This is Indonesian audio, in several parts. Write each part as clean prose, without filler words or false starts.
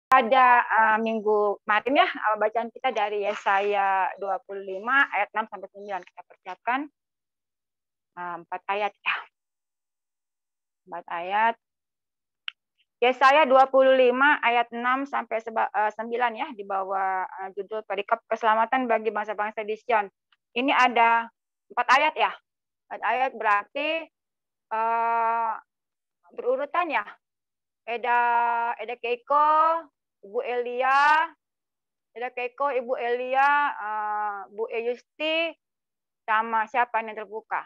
pada minggu kemarin ya, bacaan kita dari Yesaya 25 ayat 6 sampai 9. Kita persiapkan 4 ayat ya. 4 ayat. Yesaya 25 ayat 6 sampai 9 ya, di bawah judul perikop keselamatan bagi bangsa-bangsa di Sion. Ini ada 4 ayat ya. 4 ayat berarti berurutan ya. Eda Keiko, Ibu Elia, Eda Keiko, Ibu Elia, Bu Yusti, sama siapa yang terbuka?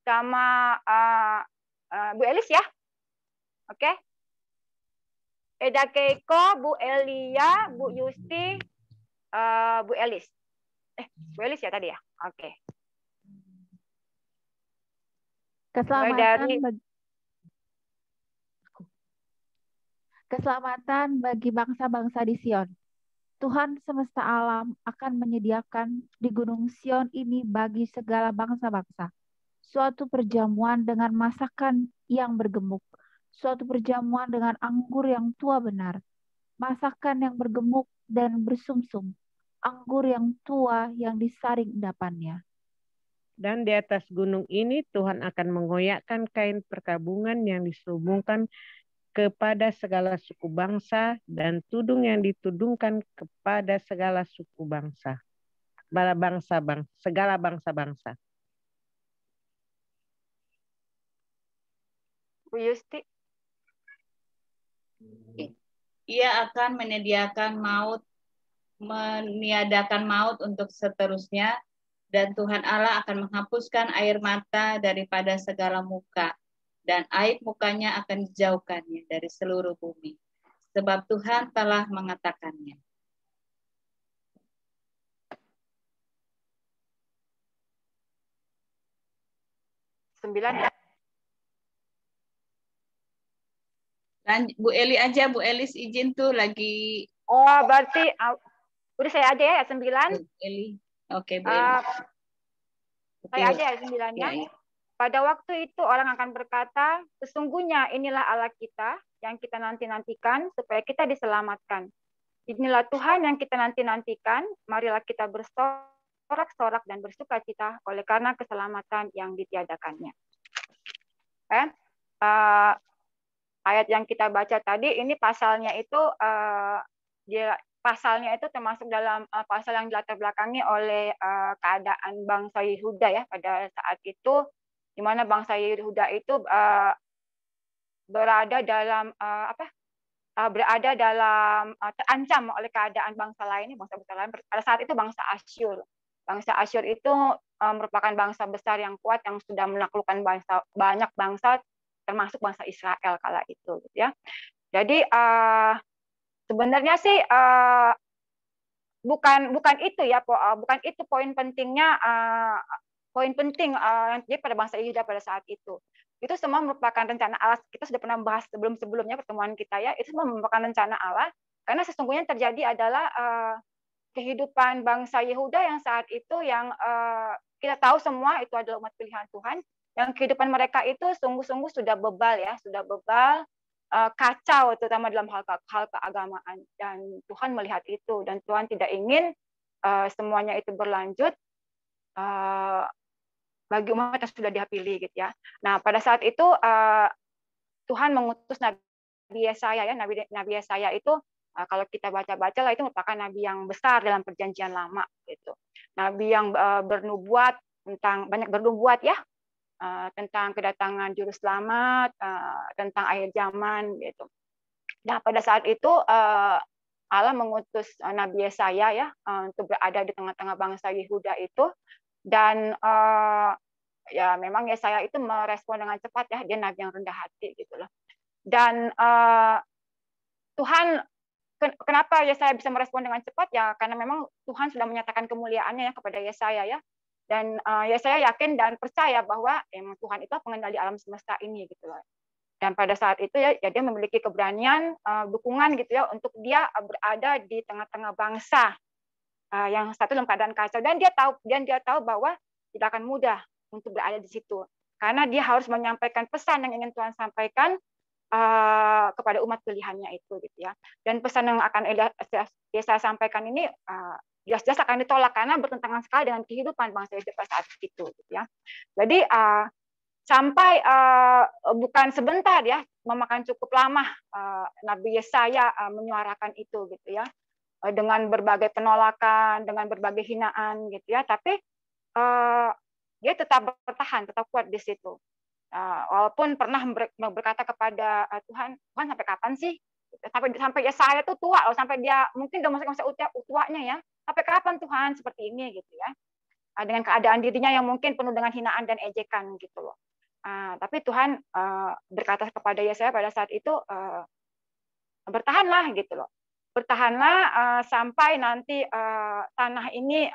Sama Bu Elis ya. Oke. Eda Keiko, Bu Elia, Bu Yusti, Bu Elis. Bu Elis ya tadi ya. Oke. Keselamatan bagi bangsa-bangsa di Sion. Tuhan semesta alam akan menyediakan di Gunung Sion ini bagi segala bangsa-bangsa suatu perjamuan dengan masakan yang bergemuk, suatu perjamuan dengan anggur yang tua benar, masakan yang bergemuk dan bersumsum, anggur yang tua yang disaring endapannya. Dan di atas gunung ini Tuhan akan mengoyakkan kain perkabungan yang diselubungkan kepada segala suku bangsa dan tudung yang ditudungkan kepada segala suku bangsa. Segala bangsa-bangsa. Bu Yusti. Ia akan meniadakan maut untuk seterusnya, dan Tuhan Allah akan menghapuskan air mata daripada segala muka, dan aib mukanya akan dijauhkannya dari seluruh bumi. Sebab Tuhan telah mengatakannya. Dan Bu Eli aja, Bu Elis izin tuh lagi. Oh, berarti udah saya aja ya 9. Bu Eli. Oke, Bu Eli. Saya aja ya 9-nya. Ya. Pada waktu itu orang akan berkata, sesungguhnya inilah Allah kita yang kita nanti-nantikan supaya kita diselamatkan. Inilah Tuhan yang kita nanti-nantikan, marilah kita bersorak-sorak dan bersuka cita oleh karena keselamatan yang ditiadakannya. Ayat yang kita baca tadi, ini pasalnya itu termasuk dalam pasal yang dilatar belakangi oleh keadaan bangsa Yehuda ya pada saat itu, di mana bangsa Yehuda itu berada dalam terancam oleh keadaan bangsa lainnya, bangsa-bangsa lain. Pada saat itu bangsa Asyur. Bangsa Asyur itu merupakan bangsa besar yang kuat yang sudah menaklukkan banyak bangsa, termasuk bangsa Israel kala itu, gitu ya. Jadi sebenarnya sih bukan itu ya, bukan itu poin pentingnya. Poin penting yang terjadi pada bangsa Yehuda pada saat itu semua merupakan rencana Allah. Kita sudah pernah bahas sebelumnya pertemuan kita ya, itu semua merupakan rencana Allah, karena sesungguhnya terjadi adalah kehidupan bangsa Yehuda yang saat itu yang kita tahu semua itu adalah umat pilihan Tuhan, yang kehidupan mereka itu sungguh-sungguh sudah bebal ya, kacau terutama dalam hal keagamaan, dan Tuhan melihat itu dan Tuhan tidak ingin semuanya itu berlanjut bagi umat yang sudah Dia pilih gitu ya. Nah, pada saat itu Tuhan mengutus Nabi Yesaya ya, Nabi Yesaya itu kalau kita baca-baca lah itu merupakan nabi yang besar dalam perjanjian lama gitu. Nabi yang banyak bernubuat ya, tentang kedatangan juru selamat, tentang akhir zaman gitu. Nah, pada saat itu Allah mengutus Nabi Yesaya ya untuk berada di tengah-tengah bangsa Yehuda itu, dan ya memang Yesaya itu merespon dengan cepat ya, dia nabi yang rendah hati gitu loh. Dan Tuhan, kenapa Yesaya bisa merespon dengan cepat ya, karena memang Tuhan sudah menyatakan kemuliaannya ya kepada Yesaya ya. Dan Yesaya yakin dan percaya bahwa emang Tuhan itu pengendali alam semesta ini gitu loh. Dan pada saat itu ya dia memiliki keberanian, dukungan gitu ya untuk dia berada di tengah-tengah bangsa yang satu dalam keadaan kacau, dan dia tahu bahwa tidak akan mudah untuk berada di situ, karena dia harus menyampaikan pesan yang ingin Tuhan sampaikan kepada umat pilihannya itu gitu ya. Dan pesan yang akan saya sampaikan ini jelas-jelas akan ditolak karena bertentangan sekali dengan kehidupan bangsa Israel saat itu gitu ya. Jadi sampai bukan sebentar ya, memakan cukup lama Nabi Yesaya menyuarakan itu gitu ya, dengan berbagai penolakan, dengan berbagai hinaan gitu ya, tapi dia tetap bertahan, tetap kuat di situ. Walaupun pernah berkata kepada Tuhan sampai kapan sih? Sampai Yesaya itu tua loh, sampai dia mungkin udah masuk masa tuanya ya. Sampai kapan Tuhan seperti ini gitu ya? Dengan keadaan dirinya yang mungkin penuh dengan hinaan dan ejekan gitu loh. Tapi Tuhan berkata kepada Yesaya pada saat itu, bertahanlah gitu loh. Bertahanlah sampai nanti tanah ini,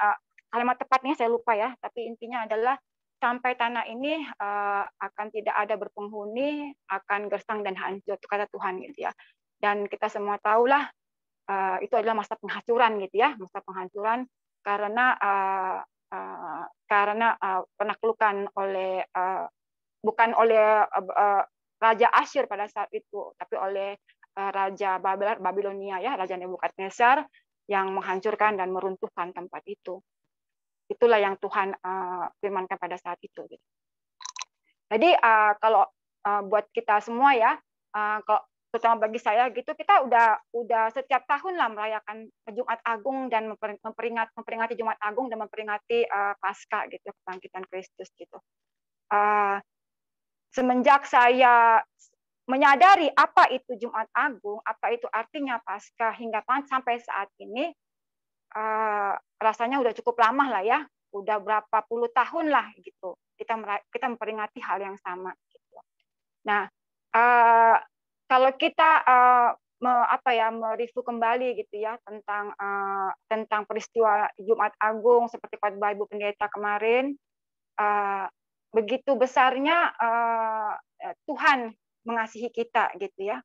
kalimat tepatnya saya lupa ya, tapi intinya adalah sampai tanah ini akan tidak ada berpenghuni, akan gersang dan hancur, kata Tuhan gitu ya. Dan kita semua tahulah itu adalah masa penghancuran gitu ya, masa penghancuran karena penaklukan oleh bukan oleh Raja Asyur pada saat itu, tapi oleh Raja Babilonia ya, Raja Nebukadnezar yang menghancurkan dan meruntuhkan tempat itu. Itulah yang Tuhan firmankan pada saat itu. Jadi kalau buat kita semua ya, kalau terutama bagi saya gitu, kita udah setiap tahun lah merayakan Jumat Agung dan memperingati Jumat Agung dan memperingati Paskah gitu, kebangkitan Kristus gitu. Semenjak saya menyadari apa itu Jumat Agung, apa itu artinya Paskah hingga sampai saat ini, rasanya udah cukup lama lah ya, udah berapa puluh tahun lah gitu kita memperingati hal yang sama gitu. Nah, kalau kita mereview kembali gitu ya tentang peristiwa Jumat Agung seperti khotbah Ibu Pendeta kemarin, begitu besarnya Tuhan mengasihi kita gitu ya.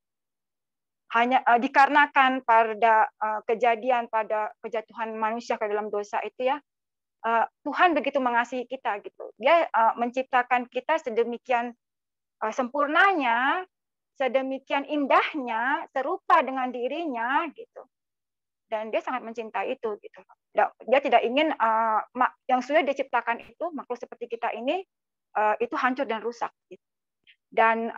Hanya dikarenakan pada kejadian pada kejatuhan manusia ke dalam dosa itu ya, Tuhan begitu mengasihi kita gitu. Dia menciptakan kita sedemikian sempurnanya, sedemikian indahnya, serupa dengan dirinya gitu. Dan dia sangat mencintai itu gitu. Dia tidak ingin yang sudah diciptakan itu, makhluk seperti kita ini itu hancur dan rusak gitu. Dan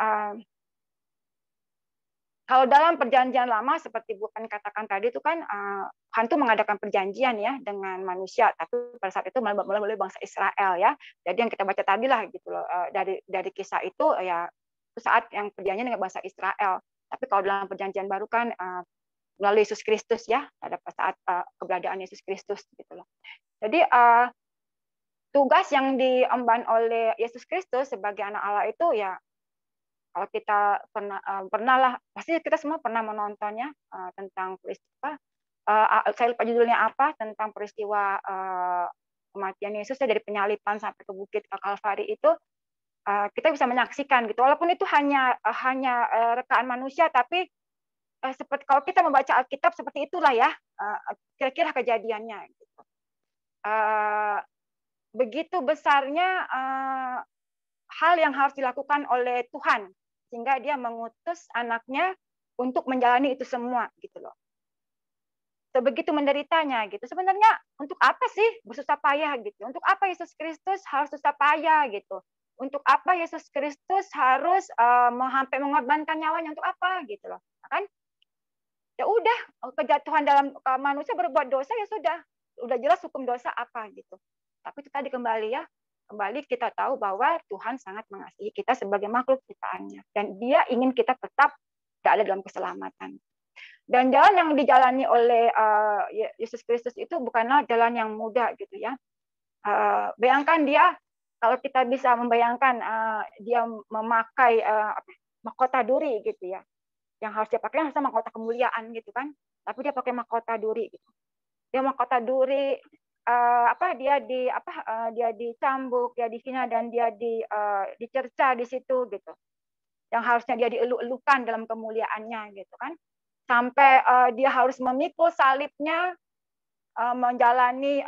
kalau dalam perjanjian lama seperti bukan katakan tadi itu kan Tuhan itu mengadakan perjanjian ya dengan manusia, tapi pada saat itu melalui bangsa Israel ya. Jadi yang kita baca tadi lah gitu loh, dari kisah itu ya itu saat yang perjanjian dengan bangsa Israel. Tapi kalau dalam perjanjian baru kan melalui Yesus Kristus ya, pada saat keberadaan Yesus Kristus gitu loh. Jadi tugas yang diemban oleh Yesus Kristus sebagai anak Allah itu ya, kalau kita pernah lah, pasti kita semua pernah menontonnya tentang peristiwa, saya lupa judulnya apa, tentang peristiwa kematian Yesus dari penyalipan sampai ke bukit Kalvari itu, kita bisa menyaksikan gitu, walaupun itu hanya rekaan manusia, tapi seperti kalau kita membaca Alkitab seperti itulah ya, kira-kira kejadiannya. Gitu. Begitu besarnya hal yang harus dilakukan oleh Tuhan sehingga dia mengutus anaknya untuk menjalani itu semua gitu loh. Sebegitu menderitanya gitu. Sebenarnya untuk apa sih bersusah payah gitu? Untuk apa Yesus Kristus harus susah payah gitu? Untuk apa Yesus Kristus harus sampai mengorbankan nyawanya untuk apa gitu loh? Kan? Ya udah, kejatuhan dalam manusia berbuat dosa ya sudah jelas hukum dosa apa gitu. Tapi itu tadi kembali kita tahu bahwa Tuhan sangat mengasihi kita sebagai makhluk ciptaannya dan Dia ingin kita tetap berada dalam keselamatan. Dan jalan yang dijalani oleh Yesus Kristus itu bukanlah jalan yang mudah gitu ya. Bayangkan dia, kalau kita bisa membayangkan dia memakai mahkota duri gitu ya. Yang harus dia pakai harusnya mahkota kemuliaan gitu kan. Tapi dia pakai mahkota duri gitu. Dia mahkota duri dia dicambuk, dia dihina dan dia dicerca di situ gitu. Yang harusnya dia dieluk-elukan dalam kemuliaannya gitu kan. Sampai dia harus memikul salibnya, menjalani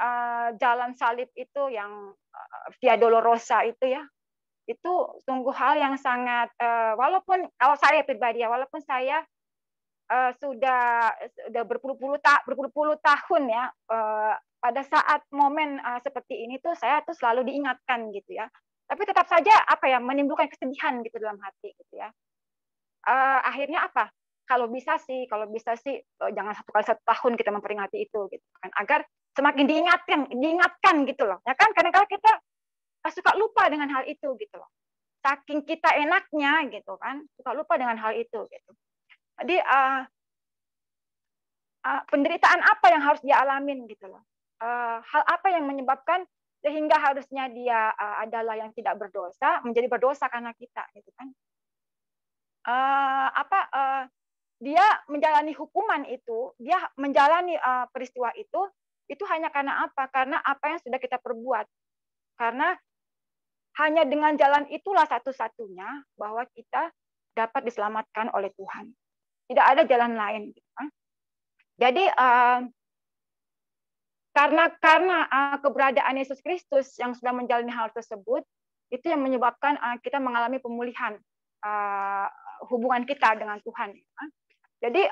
jalan salib itu yang Via Dolorosa itu ya. itu sungguh hal yang sangat walaupun kalau saya pribadi ya, walaupun saya sudah berpuluh-puluh tahun ya, pada saat momen seperti ini tuh saya tuh selalu diingatkan gitu ya. Tapi tetap saja apa ya, menimbulkan kesedihan gitu dalam hati gitu ya. Akhirnya apa? Kalau bisa sih jangan 1 kali 1 tahun kita memperingati itu gitu kan, agar semakin diingatkan gitu loh. Ya kan kadang-kadang kita suka lupa dengan hal itu gitu loh. Saking kita enaknya gitu kan, suka lupa dengan hal itu gitu. Jadi penderitaan apa yang harus dia alamin gitu loh. Hal apa yang menyebabkan sehingga harusnya dia adalah yang tidak berdosa menjadi berdosa karena kita gitu kan. Dia menjalani hukuman itu, dia menjalani peristiwa itu hanya karena apa? Karena apa yang sudah kita perbuat. Karena hanya dengan jalan itulah satu-satunya bahwa kita dapat diselamatkan oleh Tuhan. Tidak ada jalan lain. Jadi karena keberadaan Yesus Kristus yang sudah menjalani hal tersebut, itu yang menyebabkan kita mengalami pemulihan hubungan kita dengan Tuhan. Jadi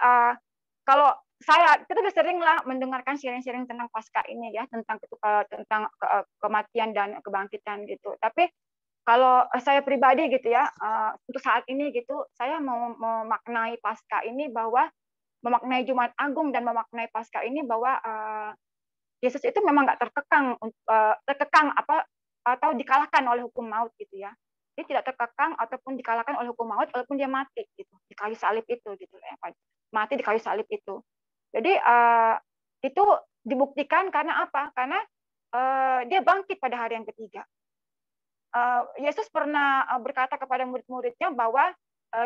kalau kita sudah sering lah mendengarkan sharing-sharing tentang Paskah ini ya, tentang kematian dan kebangkitan gitu. Tapi kalau saya pribadi gitu ya, untuk saat ini gitu, saya mau memaknai Paskah ini bahwa memaknai Jumat Agung dan memaknai Paskah ini bahwa Yesus itu memang nggak terkekang atau dikalahkan oleh hukum maut gitu ya. Dia tidak terkekang ataupun dikalahkan oleh hukum maut walaupun dia mati gitu di kayu salib itu gitu ya, mati di kayu salib itu. Jadi itu dibuktikan karena apa? Karena dia bangkit pada hari yang ketiga. Yesus pernah berkata kepada murid-muridnya bahwa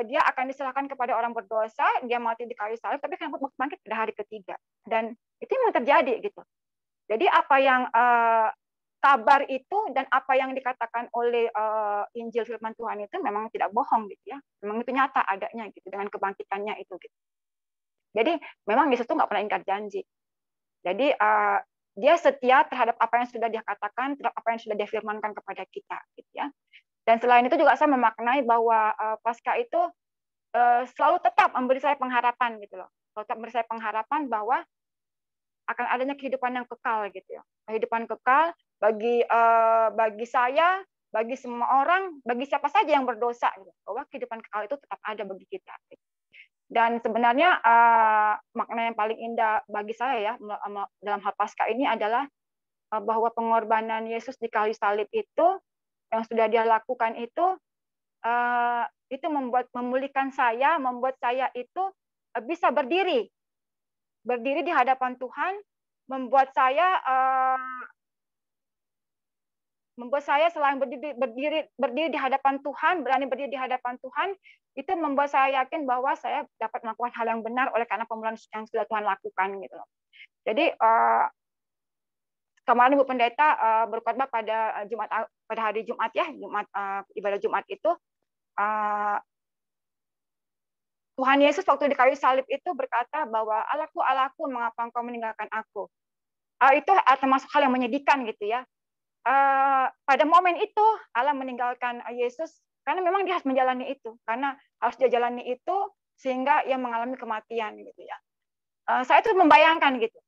dia akan diserahkan kepada orang berdosa, dia mati di kayu salib, tapi kan bangkit pada hari ketiga. Dan itu memang terjadi gitu. Jadi apa yang kabar itu dan apa yang dikatakan oleh Injil Firman Tuhan itu memang tidak bohong gitu ya, memang itu nyata adanya gitu dengan kebangkitannya itu gitu. Jadi memang Yesus itu nggak pernah ingkar janji. Jadi dia setia terhadap apa yang sudah dia katakan, terhadap apa yang sudah dia firmankan kepada kita gitu ya. Dan selain itu juga saya memaknai bahwa Paskah itu selalu tetap memberi saya pengharapan gitu loh, tetap memberi saya pengharapan bahwa akan adanya kehidupan yang kekal gitu ya, kehidupan kekal bagi saya, bagi semua orang, bagi siapa saja yang berdosa gitu, bahwa kehidupan kekal itu tetap ada bagi kita. Gitu. Dan sebenarnya makna yang paling indah bagi saya ya dalam hal Paskah ini adalah bahwa pengorbanan Yesus di kayu salib itu yang sudah dia lakukan itu memulihkan saya, membuat saya itu bisa berdiri di hadapan Tuhan, membuat saya selain berdiri di hadapan Tuhan, berani berdiri di hadapan Tuhan, itu membuat saya yakin bahwa saya dapat melakukan hal yang benar oleh karena pemulihan yang sudah Tuhan lakukan gitu. Jadi kemarin Bu Pendeta berkhotbah pada hari Jumat ya, ibadah Jumat itu Tuhan Yesus waktu di kayu salib itu berkata bahwa Allahku, Allahku, mengapa engkau meninggalkan aku? Itu termasuk hal yang menyedihkan gitu ya. Pada momen itu Allah meninggalkan Yesus karena memang dia harus menjalani itu, karena harus dia jalani itu sehingga ia mengalami kematian gitu ya. Saya itu membayangkan gitu.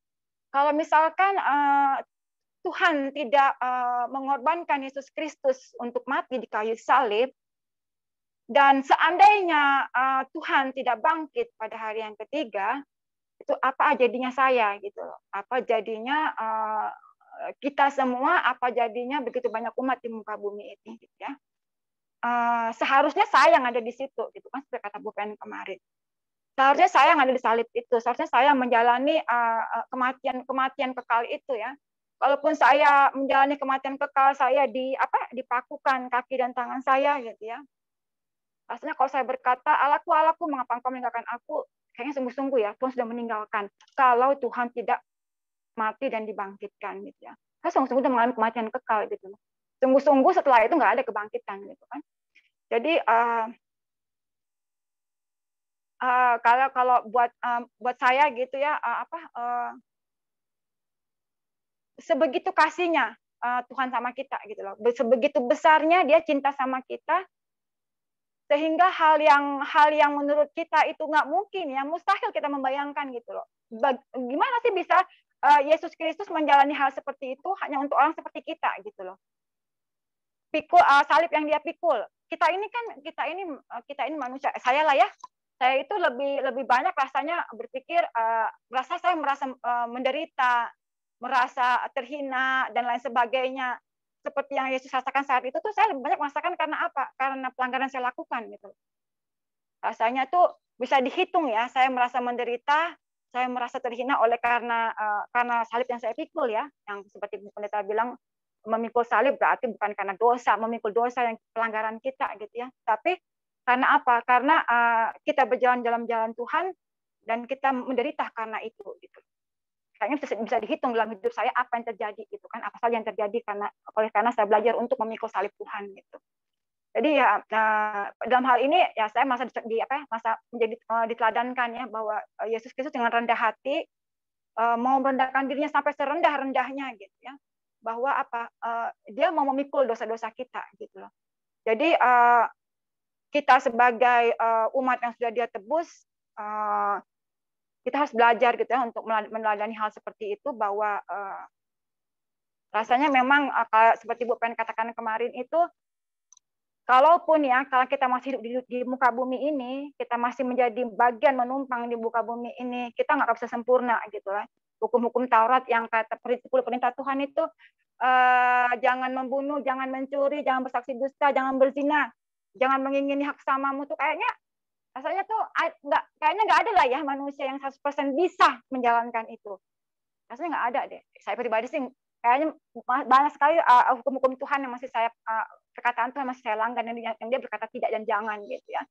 Kalau misalkan Tuhan tidak mengorbankan Yesus Kristus untuk mati di kayu salib, dan seandainya Tuhan tidak bangkit pada hari yang ketiga, itu apa jadinya saya gitu loh. Apa jadinya kita semua, apa jadinya begitu banyak umat di muka bumi ini gitu ya. Seharusnya saya yang ada di situ gitu kan, seperti kata Bu Pen kemarin. Seharusnya saya yang ada di salib itu, seharusnya saya menjalani kematian kekal itu ya. Walaupun saya menjalani kematian kekal, saya dipakukan kaki dan tangan saya gitu ya. Rasanya kalau saya berkata, Allahku, Allahku, mengapa engkau meninggalkan aku? Kayaknya sungguh-sungguh ya, Tuhan sudah meninggalkan. Kalau Tuhan tidak mati dan dibangkitkan, gitu ya. Saya sungguh-sungguh sudah mengalami kematian kekal, gitu. Sungguh-sungguh setelah itu nggak ada kebangkitan, gitu kan. Jadi kalau buat saya gitu ya, sebegitu kasihnya Tuhan sama kita gitu loh. Sebegitu besarnya dia cinta sama kita, sehingga hal yang menurut kita itu nggak mungkin ya, mustahil kita membayangkan gitu loh. Gimana sih bisa Yesus Kristus menjalani hal seperti itu hanya untuk orang seperti kita gitu loh. Salib yang dia pikul. Kita ini manusia. Saya lah ya. Saya itu lebih banyak rasanya berpikir, saya merasa menderita, merasa terhina dan lain sebagainya. Seperti yang Yesus rasakan saat itu tuh saya lebih banyak merasakan karena apa? Karena pelanggaran saya lakukan gitu. Rasanya tuh bisa dihitung ya. Saya merasa menderita, saya merasa terhina oleh karena salib yang saya pikul ya. Yang seperti pendeta bilang, memikul salib berarti bukan karena dosa, memikul dosa yang pelanggaran kita gitu ya. Tapi karena apa? Karena kita berjalan dalam jalan Tuhan dan kita menderita karena itu gitu. Kayaknya bisa dihitung dalam hidup saya apa yang terjadi gitu kan, apa saja yang terjadi karena saya belajar untuk memikul salib Tuhan gitu. Jadi ya dalam hal ini ya saya masa menjadi diteladankan ya, bahwa Yesus Kristus dengan rendah hati mau merendahkan dirinya sampai serendah-rendahnya gitu ya, bahwa dia mau memikul dosa-dosa kita gitu loh. Jadi kita sebagai umat yang sudah dia tebus, kita harus belajar gitu ya untuk meneladani hal seperti itu, bahwa rasanya memang seperti Bu Pen katakan kemarin itu, kalaupun ya kalau kita masih hidup di muka bumi ini, kita masih menjadi bagian menumpang di muka bumi ini, kita nggak bisa sempurna gitu lah. Hukum-hukum Taurat yang kata 10 perintah Tuhan itu, jangan membunuh, jangan mencuri, jangan bersaksi dusta, jangan berzina, jangan mengingini hak samamu, tuh kayaknya rasanya tuh kayaknya nggak ada lah ya manusia yang 100% bisa menjalankan itu. Rasanya nggak ada deh. Saya pribadi sih kayaknya banyak sekali hukum-hukum Tuhan yang masih perkataan Tuhan masih saya langgar, yang dia berkata tidak dan jangan gitu ya.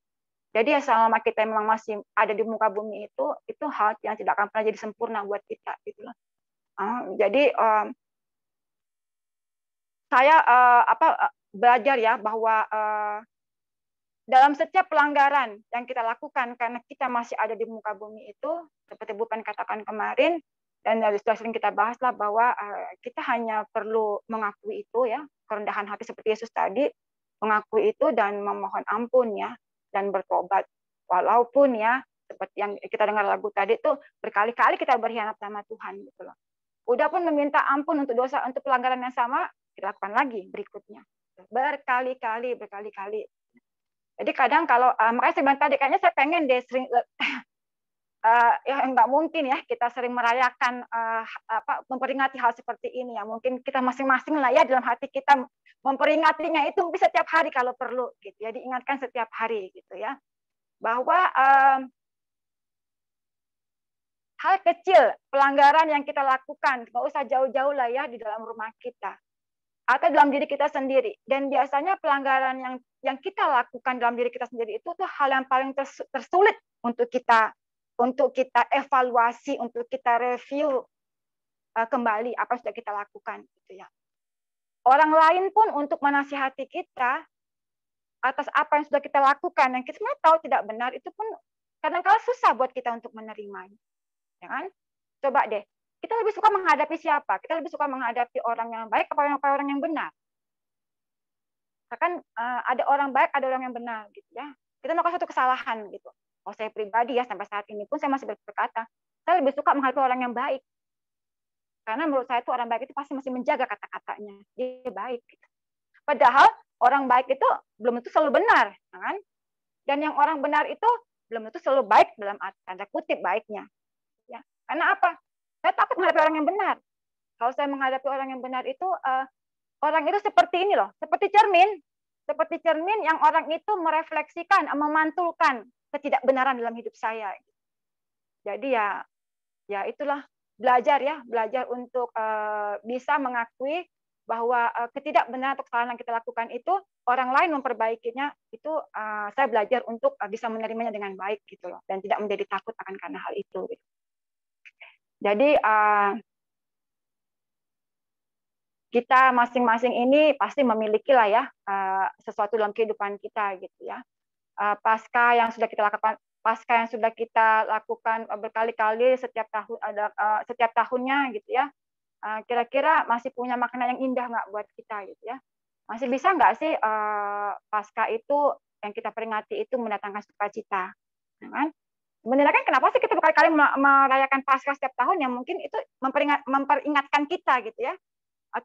Jadi ya selama kita memang masih ada di muka bumi itu hal yang tidak akan pernah jadi sempurna buat kita gitu loh. Jadi saya belajar ya bahwa dalam setiap pelanggaran yang kita lakukan karena kita masih ada di muka bumi itu, seperti Bu Pen katakan kemarin, dan sudah sering kita bahas lah, bahwa kita hanya perlu mengakui itu ya, kerendahan hati seperti Yesus tadi, mengakui itu dan memohon ampun ya, dan bertobat. Walaupun ya, seperti yang kita dengar lagu tadi itu, berkali-kali kita berkhianat sama Tuhan gitu loh. Udah pun meminta ampun untuk dosa, untuk pelanggaran yang sama, kita lakukan lagi berikutnya. Berkali-kali. Jadi kadang kalau makanya saya bilang tadi, kayaknya saya pengen deh sering ya nggak mungkin ya kita sering merayakan memperingati hal seperti ini ya. Mungkin kita masing-masing lah ya dalam hati kita memperingatinya itu bisa setiap hari kalau perlu gitu ya, diingatkan setiap hari gitu ya, bahwa hal kecil pelanggaran yang kita lakukan nggak usah jauh-jauh lah ya, di dalam rumah kita atau dalam diri kita sendiri. Dan biasanya pelanggaran yang kita lakukan dalam diri kita sendiri itu tuh hal yang paling tersulit untuk kita evaluasi, untuk kita review kembali apa yang sudah kita lakukan gitu ya. Orang lain pun untuk menasihati kita atas apa yang sudah kita lakukan yang kita sebenarnya tahu tidak benar, itu pun kadang-kala susah buat kita untuk menerimanya. Ya kan? Coba deh, kita lebih suka menghadapi siapa? Kita lebih suka menghadapi orang yang baik apa orang yang benar? Kan ada orang baik, ada orang yang benar gitu ya. Kita melakukan satu kesalahan gitu. Oh, saya pribadi ya sampai saat ini pun saya masih berkata, saya lebih suka menghadapi orang yang baik. Karena menurut saya itu orang baik itu pasti masih menjaga kata-katanya. Dia baik gitu. Padahal orang baik itu belum tentu selalu benar, kan? Dan yang orang benar itu belum tentu selalu baik dalam tanda kutip baiknya. Ya. Karena apa? Saya takut menghadapi orang yang benar. Kalau saya menghadapi orang yang benar itu, orang itu seperti ini loh, seperti cermin yang orang itu merefleksikan, memantulkan ketidakbenaran dalam hidup saya. Jadi ya itulah belajar untuk bisa mengakui bahwa ketidakbenaran atau kesalahan yang kita lakukan itu orang lain memperbaikinya, itu saya belajar untuk bisa menerimanya dengan baik gitu loh, dan tidak menjadi takut akan karena hal itu. Gitu. Jadi kita masing-masing ini pasti memiliki lah ya sesuatu dalam kehidupan kita gitu ya. Pasca yang sudah kita lakukan berkali-kali setiap tahunnya gitu ya. kira-kira masih punya makna yang indah nggak buat kita gitu ya? Masih bisa nggak sih Paskah itu yang kita peringati itu mendatangkan sukacita, ya kan? Sebenarnya kan kenapa sih kita berkali-kali merayakan Paskah setiap tahun? Yang mungkin itu memperingatkan kita gitu ya.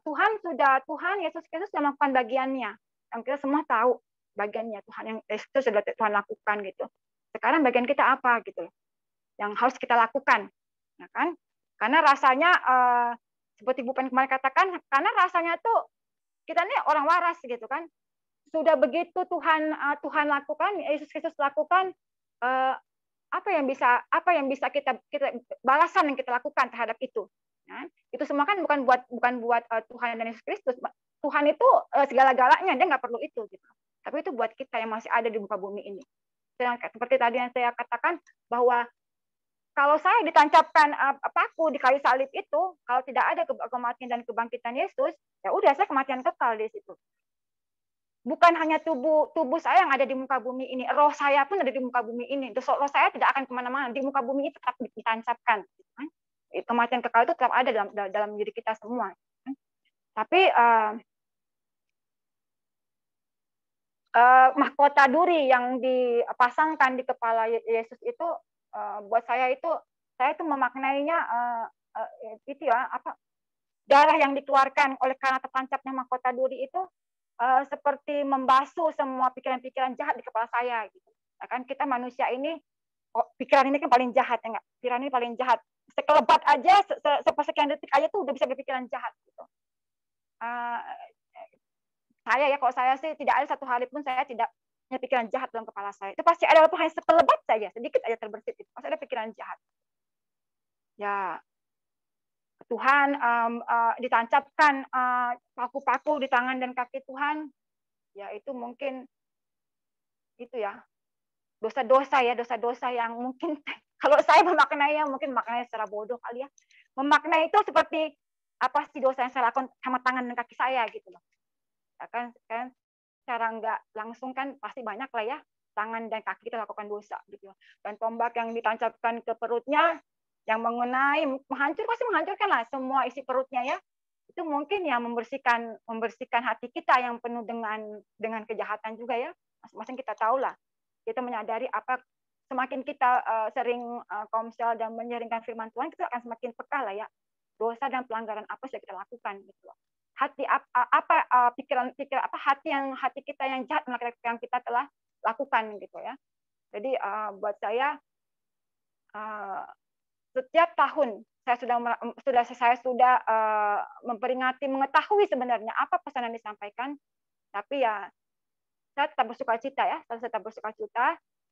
Tuhan Yesus Kristus sudah melakukan bagiannya. Yang kita semua tahu bagiannya Tuhan yang Yesus sudah Tuhan lakukan gitu. Sekarang bagian kita apa gitu? Yang harus kita lakukan, ya kan? Karena rasanya seperti Bu Pen kemarin katakan, karena rasanya tuh kita ini orang waras gitu kan. Sudah begitu Tuhan lakukan, Yesus Kristus lakukan, apa yang bisa kita balasan yang kita lakukan terhadap itu. Nah, itu semua kan bukan buat Tuhan dan Yesus Kristus. Tuhan itu segala-galanya, dia nggak perlu itu gitu. Tapi itu buat kita yang masih ada di muka bumi ini. Seperti tadi yang saya katakan bahwa kalau saya ditancapkan paku di kayu salib itu, kalau tidak ada kematian dan kebangkitan Yesus, ya udah saya kematian kekal di situ. Bukan hanya tubuh saya yang ada di muka bumi ini, roh saya pun ada di muka bumi ini. Roh saya tidak akan kemana-mana, di muka bumi ini tetap ditancapkan. Kematian kekal itu tetap ada dalam diri kita semua. Tapi mahkota duri yang dipasangkan di kepala Yesus itu buat saya itu memaknainya itu ya darah yang dikeluarkan oleh karena tertancapnya mahkota duri itu seperti membasuh semua pikiran-pikiran jahat di kepala saya gitu. Nah, kan kita manusia ini pikiran ini kan paling jahat ya enggak? Pikiran ini paling jahat. Sekelebat aja sepersekian detik aja tuh udah bisa berpikiran jahat gitu. Kalau saya sih tidak ada satu hari pun saya tidak punya pikiran jahat dalam kepala saya. Itu pasti ada walaupun hanya sekelebat saja, sedikit aja terbersit itu. Pasti ada pikiran jahat. Ya, Tuhan ditancapkan paku-paku di tangan dan kaki Tuhan, ya itu mungkin itu ya dosa-dosa yang mungkin kalau saya memaknainya mungkin maknanya secara bodoh kali ya. Memaknai itu seperti apa sih dosa yang saya lakukan sama tangan dan kaki saya gitu loh. Ya kan cara nggak langsung kan pasti banyak lah ya tangan dan kaki kita lakukan dosa gitu. Dan tombak yang ditancapkan ke perutnya yang menghancurkan lah semua isi perutnya ya. Itu mungkin ya membersihkan hati kita yang penuh dengan kejahatan juga ya. Masing-masing kita tahu lah. Kita menyadari apa semakin kita sering komsel dan menyaringkan firman Tuhan, kita akan semakin peka lah ya. Dosa dan pelanggaran apa yang kita lakukan gitu. Hati pikiran hati kita yang jahat yang kita telah lakukan gitu ya. Jadi buat saya setiap tahun saya sudah memperingati, mengetahui sebenarnya apa pesan yang disampaikan, tapi ya saya tetap bersukacita ya,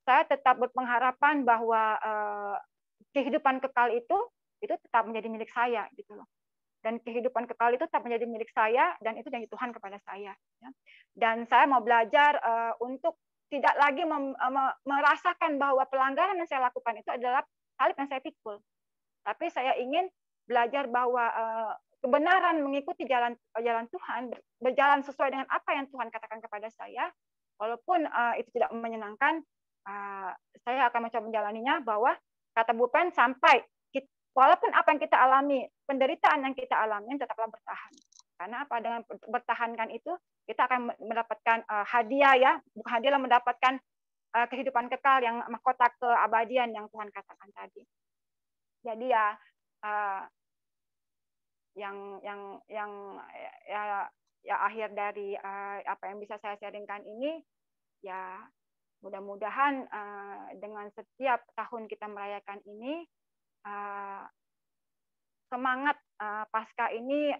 saya tetap berpengharapan bahwa kehidupan kekal itu tetap menjadi milik saya gitu loh. Dan kehidupan kekal itu tetap menjadi milik saya dan itu janji Tuhan kepada saya. Ya. Dan saya mau belajar untuk tidak lagi merasakan bahwa pelanggaran yang saya lakukan itu adalah salib yang saya pikul. Tapi saya ingin belajar bahwa kebenaran mengikuti jalan Tuhan, berjalan sesuai dengan apa yang Tuhan katakan kepada saya, walaupun itu tidak menyenangkan, saya akan mencoba menjalaninya bahwa kata Bu Pen sampai walaupun apa yang kita alami, penderitaan yang kita alami tetaplah bertahan. Karena apa? Dengan bertahankan itu kita akan mendapatkan hadiah ya, bukan hadiah lah, mendapatkan kehidupan kekal yang mahkota keabadian yang Tuhan katakan tadi. Jadi ya ya akhir dari apa yang bisa saya sharingkan ini ya mudah-mudahan dengan setiap tahun kita merayakan ini semangat Paskah ini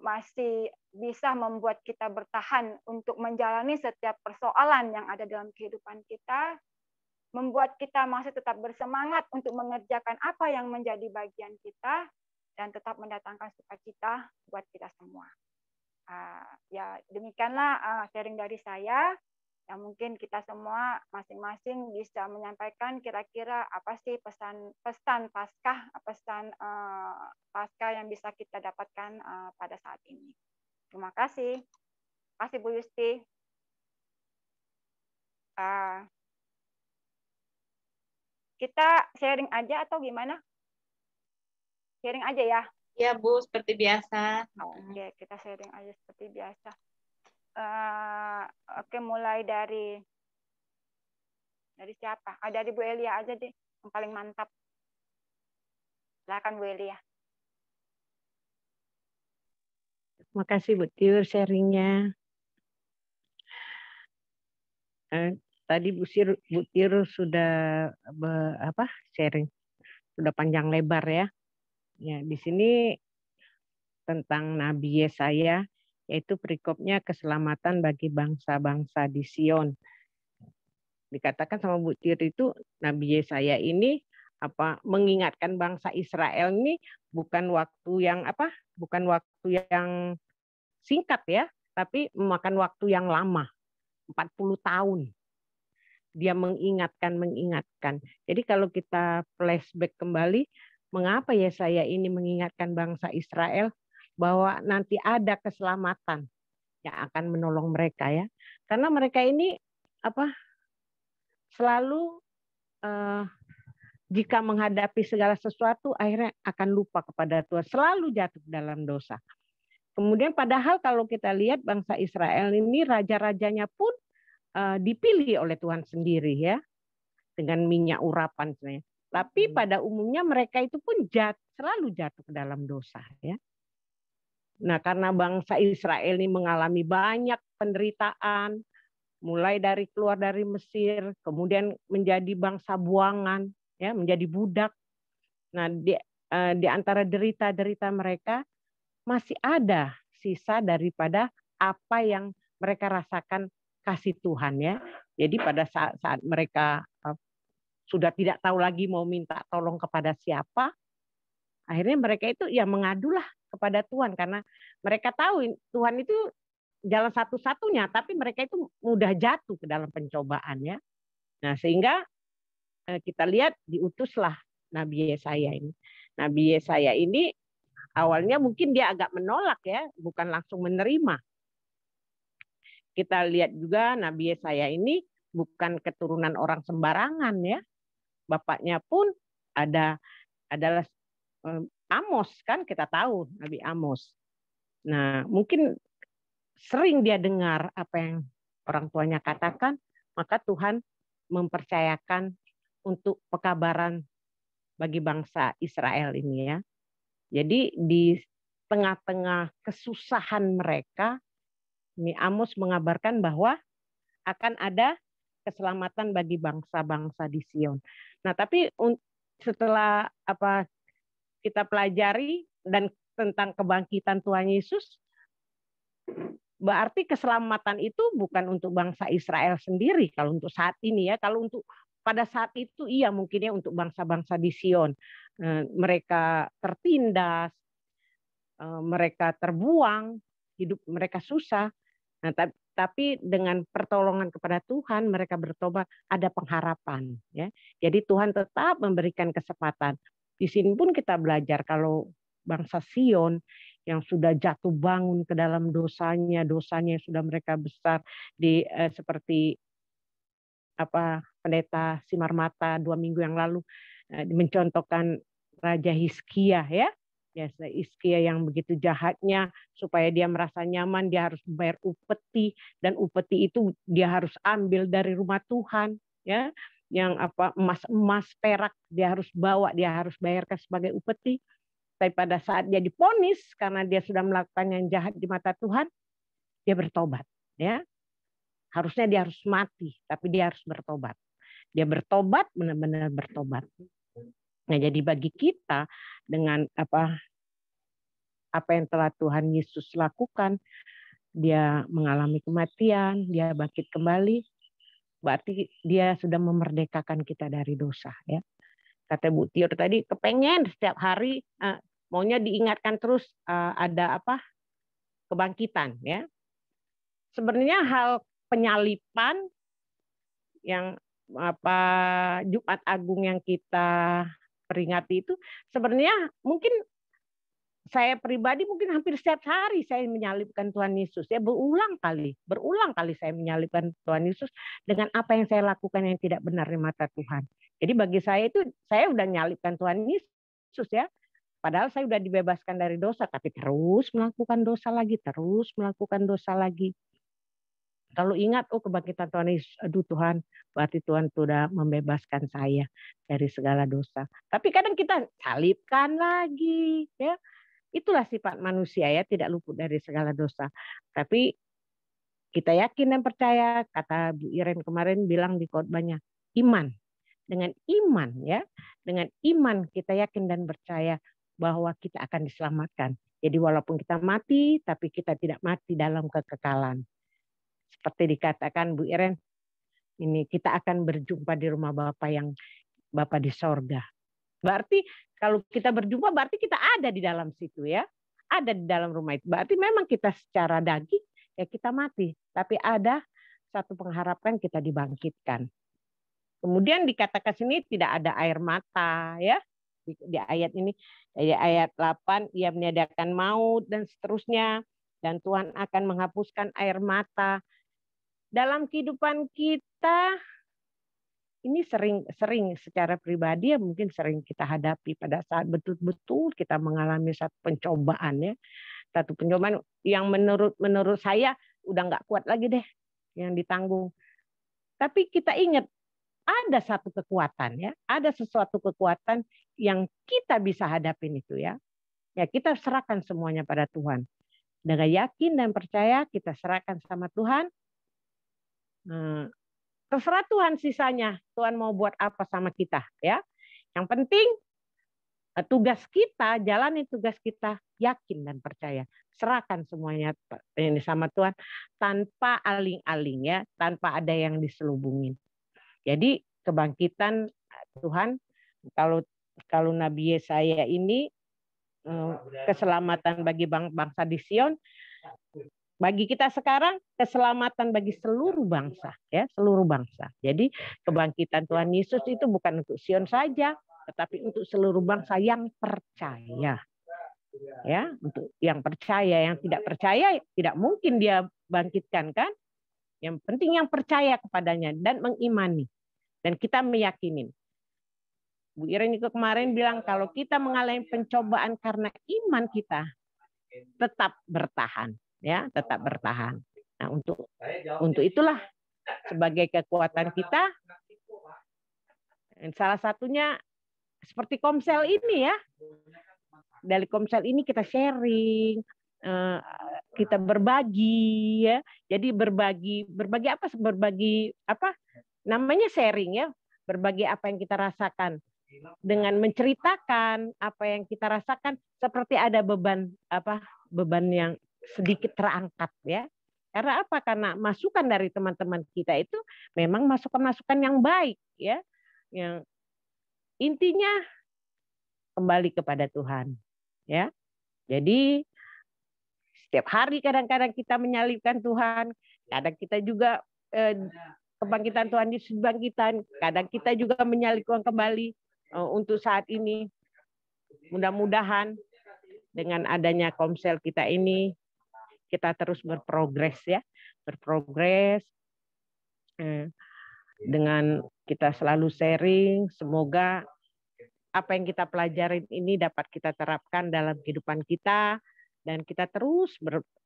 masih bisa membuat kita bertahan untuk menjalani setiap persoalan yang ada dalam kehidupan kita, membuat kita masih tetap bersemangat untuk mengerjakan apa yang menjadi bagian kita dan tetap mendatangkan sukacita buat kita semua. Ya demikianlah sharing dari saya. Yang mungkin kita semua masing-masing bisa menyampaikan kira-kira apa sih pesan Paskah, pesan Paskah yang bisa kita dapatkan pada saat ini. Terima kasih. Terima kasih Bu Yusti. Kita sharing aja atau gimana? Sharing aja ya. Ya Bu, seperti biasa. Oke, kita sharing aja seperti biasa. Oke, mulai dari siapa? Dari Bu Elia aja deh, yang paling mantap. Silakan Bu Elia. Terima kasih Bu Tiur sharingnya. Tadi Bu Tiur sudah sharing, sudah panjang lebar ya. Ya, di sini tentang Nabi Yesaya, yaitu perikopnya keselamatan bagi bangsa-bangsa di Sion. Dikatakan sama Bu Tiur itu Nabi Yesaya ini mengingatkan bangsa Israel ini bukan waktu yang singkat ya, tapi memakan waktu yang lama, 40 tahun. Dia mengingatkan. Jadi kalau kita flashback kembali, mengapa Yesaya ini mengingatkan bangsa Israel bahwa nanti ada keselamatan yang akan menolong mereka ya. Karena mereka ini selalu jika menghadapi segala sesuatu akhirnya akan lupa kepada Tuhan, selalu jatuh dalam dosa. Kemudian padahal kalau kita lihat bangsa Israel ini raja-rajanya pun dipilih oleh Tuhan sendiri ya, dengan minyak urapan sebenarnya. Tapi pada umumnya mereka itu pun selalu jatuh ke dalam dosa ya. Nah, karena bangsa Israel ini mengalami banyak penderitaan, mulai dari keluar dari Mesir, kemudian menjadi bangsa buangan, ya, menjadi budak. Nah, di antara derita-derita mereka masih ada sisa daripada apa yang mereka rasakan kasih Tuhan ya. Jadi pada saat mereka sudah tidak tahu lagi mau minta tolong kepada siapa, akhirnya mereka itu ya mengadulah kepada Tuhan karena mereka tahu Tuhan itu jalan satu-satunya, tapi mereka itu mudah jatuh ke dalam pencobaan ya. Nah, sehingga kita lihat diutuslah Nabi Yesaya ini. Nabi Yesaya ini awalnya mungkin dia agak menolak ya, bukan langsung menerima. Kita lihat juga Nabi Yesaya ini bukan keturunan orang sembarangan ya. Bapaknya pun adalah Amos kan, kita tahu Nabi Amos. Nah, mungkin sering dia dengar apa yang orang tuanya katakan, maka Tuhan mempercayakan untuk pekabaran bagi bangsa Israel ini ya. Jadi di tengah-tengah kesusahan mereka, ini Amos mengabarkan bahwa akan ada keselamatan bagi bangsa-bangsa di Sion. Nah, tapi setelah kita pelajari dan tentang kebangkitan Tuhan Yesus, berarti keselamatan itu bukan untuk bangsa Israel sendiri kalau untuk saat ini ya. Kalau untuk pada saat itu iya mungkin ya untuk bangsa-bangsa di Sion. Mereka tertindas, mereka terbuang, hidup mereka susah. Nah, tapi dengan pertolongan kepada Tuhan mereka bertobat, ada pengharapan ya. Jadi Tuhan tetap memberikan kesempatan. Di sini pun kita belajar kalau bangsa Sion yang sudah jatuh bangun ke dalam dosanya yang sudah mereka besar seperti pendeta Simarmata 2 minggu yang lalu mencontohkan Raja Hizkia ya. Ya, Hizkia yang begitu jahatnya supaya dia merasa nyaman dia harus membayar upeti, dan upeti itu dia harus ambil dari rumah Tuhan ya, yang emas perak dia harus bawa, dia harus bayarkan sebagai upeti. Tapi pada saat dia diponis karena dia sudah melakukan yang jahat di mata Tuhan, dia bertobat ya. Harusnya dia harus mati, tapi dia harus bertobat. Dia bertobat, benar-benar bertobat. Nah, jadi bagi kita dengan apa yang telah Tuhan Yesus lakukan, dia mengalami kematian, dia bangkit kembali, berarti dia sudah memerdekakan kita dari dosa ya. Kata Bu Tiur tadi, kepengen setiap hari maunya diingatkan terus ada kebangkitan ya. Sebenarnya hal penyalipan yang Jumat Agung yang kita peringati itu sebenarnya mungkin saya pribadi mungkin hampir setiap hari saya menyalibkan Tuhan Yesus ya, berulang kali saya menyalibkan Tuhan Yesus dengan apa yang saya lakukan yang tidak benar di mata Tuhan. Jadi bagi saya itu saya udah menyalibkan Tuhan Yesus ya. Padahal saya sudah dibebaskan dari dosa, tapi terus melakukan dosa lagi, terus melakukan dosa lagi. Kalau ingat, oh kebangkitan Tuhan Yesus, aduh Tuhan, berarti Tuhan sudah membebaskan saya dari segala dosa. Tapi kadang kita salibkan lagi, ya. Itulah sifat manusia ya, tidak luput dari segala dosa. Tapi kita yakin dan percaya, kata Bu Iren kemarin bilang di khotbahnya, iman. Dengan iman ya, dengan iman kita yakin dan percaya bahwa kita akan diselamatkan. Jadi walaupun kita mati, tapi kita tidak mati dalam kekekalan. Seperti dikatakan Bu Iren, ini kita akan berjumpa di rumah Bapa yang Bapa di sorga. Berarti kalau kita berjumpa berarti kita ada di dalam situ ya. Ada di dalam rumah itu. Berarti memang kita secara daging ya kita mati. Tapi ada satu pengharapan kita dibangkitkan. Kemudian dikatakan sini tidak ada air mata ya. Di ayat ini, ayat 8, ia meniadakan maut dan seterusnya. Dan Tuhan akan menghapuskan air mata. Dalam kehidupan kita, ini sering secara pribadi ya mungkin sering kita hadapi pada saat betul-betul kita mengalami satu pencobaan ya. Satu pencobaan yang menurut saya udah nggak kuat lagi deh yang ditanggung. Tapi kita ingat, ada satu kekuatan ya, ada sesuatu kekuatan yang kita bisa hadapin itu ya. Ya kita serahkan semuanya pada Tuhan. Dengan yakin dan percaya kita serahkan sama Tuhan. Terserah Tuhan sisanya. Tuhan mau buat apa sama kita ya. Yang penting tugas kita, jalani tugas kita yakin dan percaya. Serahkan semuanya ini sama Tuhan tanpa aling-aling ya, tanpa ada yang diselubungin. Jadi kebangkitan Tuhan, kalau Nabi Yesaya ini keselamatan bagi bangsa di Sion, bagi kita sekarang keselamatan bagi seluruh bangsa ya, seluruh bangsa. Jadi kebangkitan Tuhan Yesus itu bukan untuk Sion saja, tetapi untuk seluruh bangsa yang percaya. Ya, untuk yang percaya, yang tidak percaya tidak mungkin dia bangkitkan kan? Yang penting yang percaya kepadanya dan mengimani. Dan kita meyakinin. Bu Iren itu kemarin bilang kalau kita mengalami pencobaan karena iman kita tetap bertahan, ya, tetap bertahan. Nah, untuk itulah sebagai kekuatan kita, salah satunya seperti Komsel ini ya. Dari Komsel ini kita sharing, kita berbagi ya. Jadi berbagi apa? Berbagi apa? Namanya sharing ya. Berbagi apa yang kita rasakan. Dengan menceritakan apa yang kita rasakan seperti ada beban yang sedikit terangkat ya. Karena apa? Karena masukan dari teman-teman kita itu memang masukan-masukan yang baik ya. Yang intinya kembali kepada Tuhan. Ya, jadi setiap hari kadang-kadang kita menyalibkan Tuhan, kadang kita juga kebangkitan Tuhan Yesus bangkitan, kadang kita juga menyalibkan kembali untuk saat ini. Mudah-mudahan dengan adanya Komsel kita ini kita terus berprogres ya, berprogres dengan kita selalu sharing, semoga apa yang kita pelajarin ini dapat kita terapkan dalam kehidupan kita dan kita terus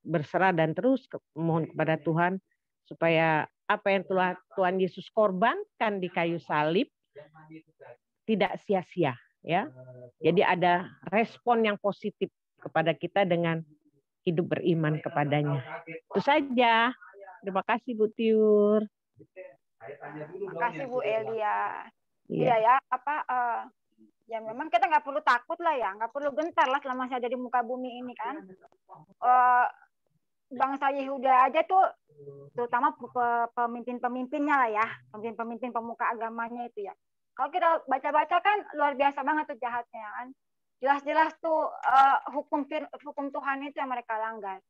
berserah dan terus mohon kepada Tuhan supaya apa yang telah Tuhan Yesus korbankan di kayu salib tidak sia-sia ya. Jadi ada respon yang positif kepada kita dengan hidup beriman kepadanya. Itu saja. Terima kasih Bu Tiur. Terima kasih Bu Elia. Iya ya, ya memang kita nggak perlu takut lah ya, nggak perlu gentar lah selama saya ada di muka bumi ini kan. Bangsa Yehuda aja tuh, terutama pemimpin-pemimpinnya lah ya, pemimpin-pemimpin pemuka agamanya itu ya. Kalau kita baca-baca kan luar biasa banget tuh jahatnya kan. Jelas-jelas tuh hukum Tuhan itu yang mereka langgar.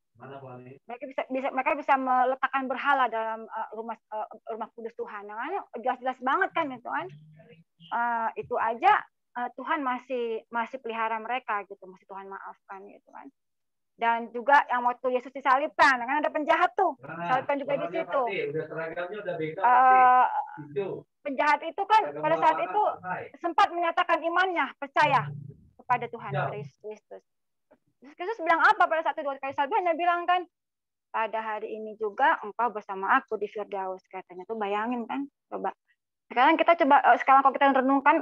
Mereka bisa meletakkan berhala dalam rumah kudus Tuhan. Nah, jelas-jelas banget kan itu kan. Itu aja Tuhan masih pelihara mereka gitu, masih Tuhan maafkan gitu kan. Dan juga yang waktu Yesus disalibkan, kan ada penjahat tuh, salibkan juga di situ. Penjahat itu kan pada saat itu sempat menyatakan imannya, percaya kepada Tuhan, kepada Yesus Kristus. Yesus Kristus bilang apa pada saat itu? 2 kali salib hanya bilang kan, pada hari ini juga engkau bersama aku di Firdaus, katanya. Tuh bayangin kan, coba. Sekarang kalau kita renungkan,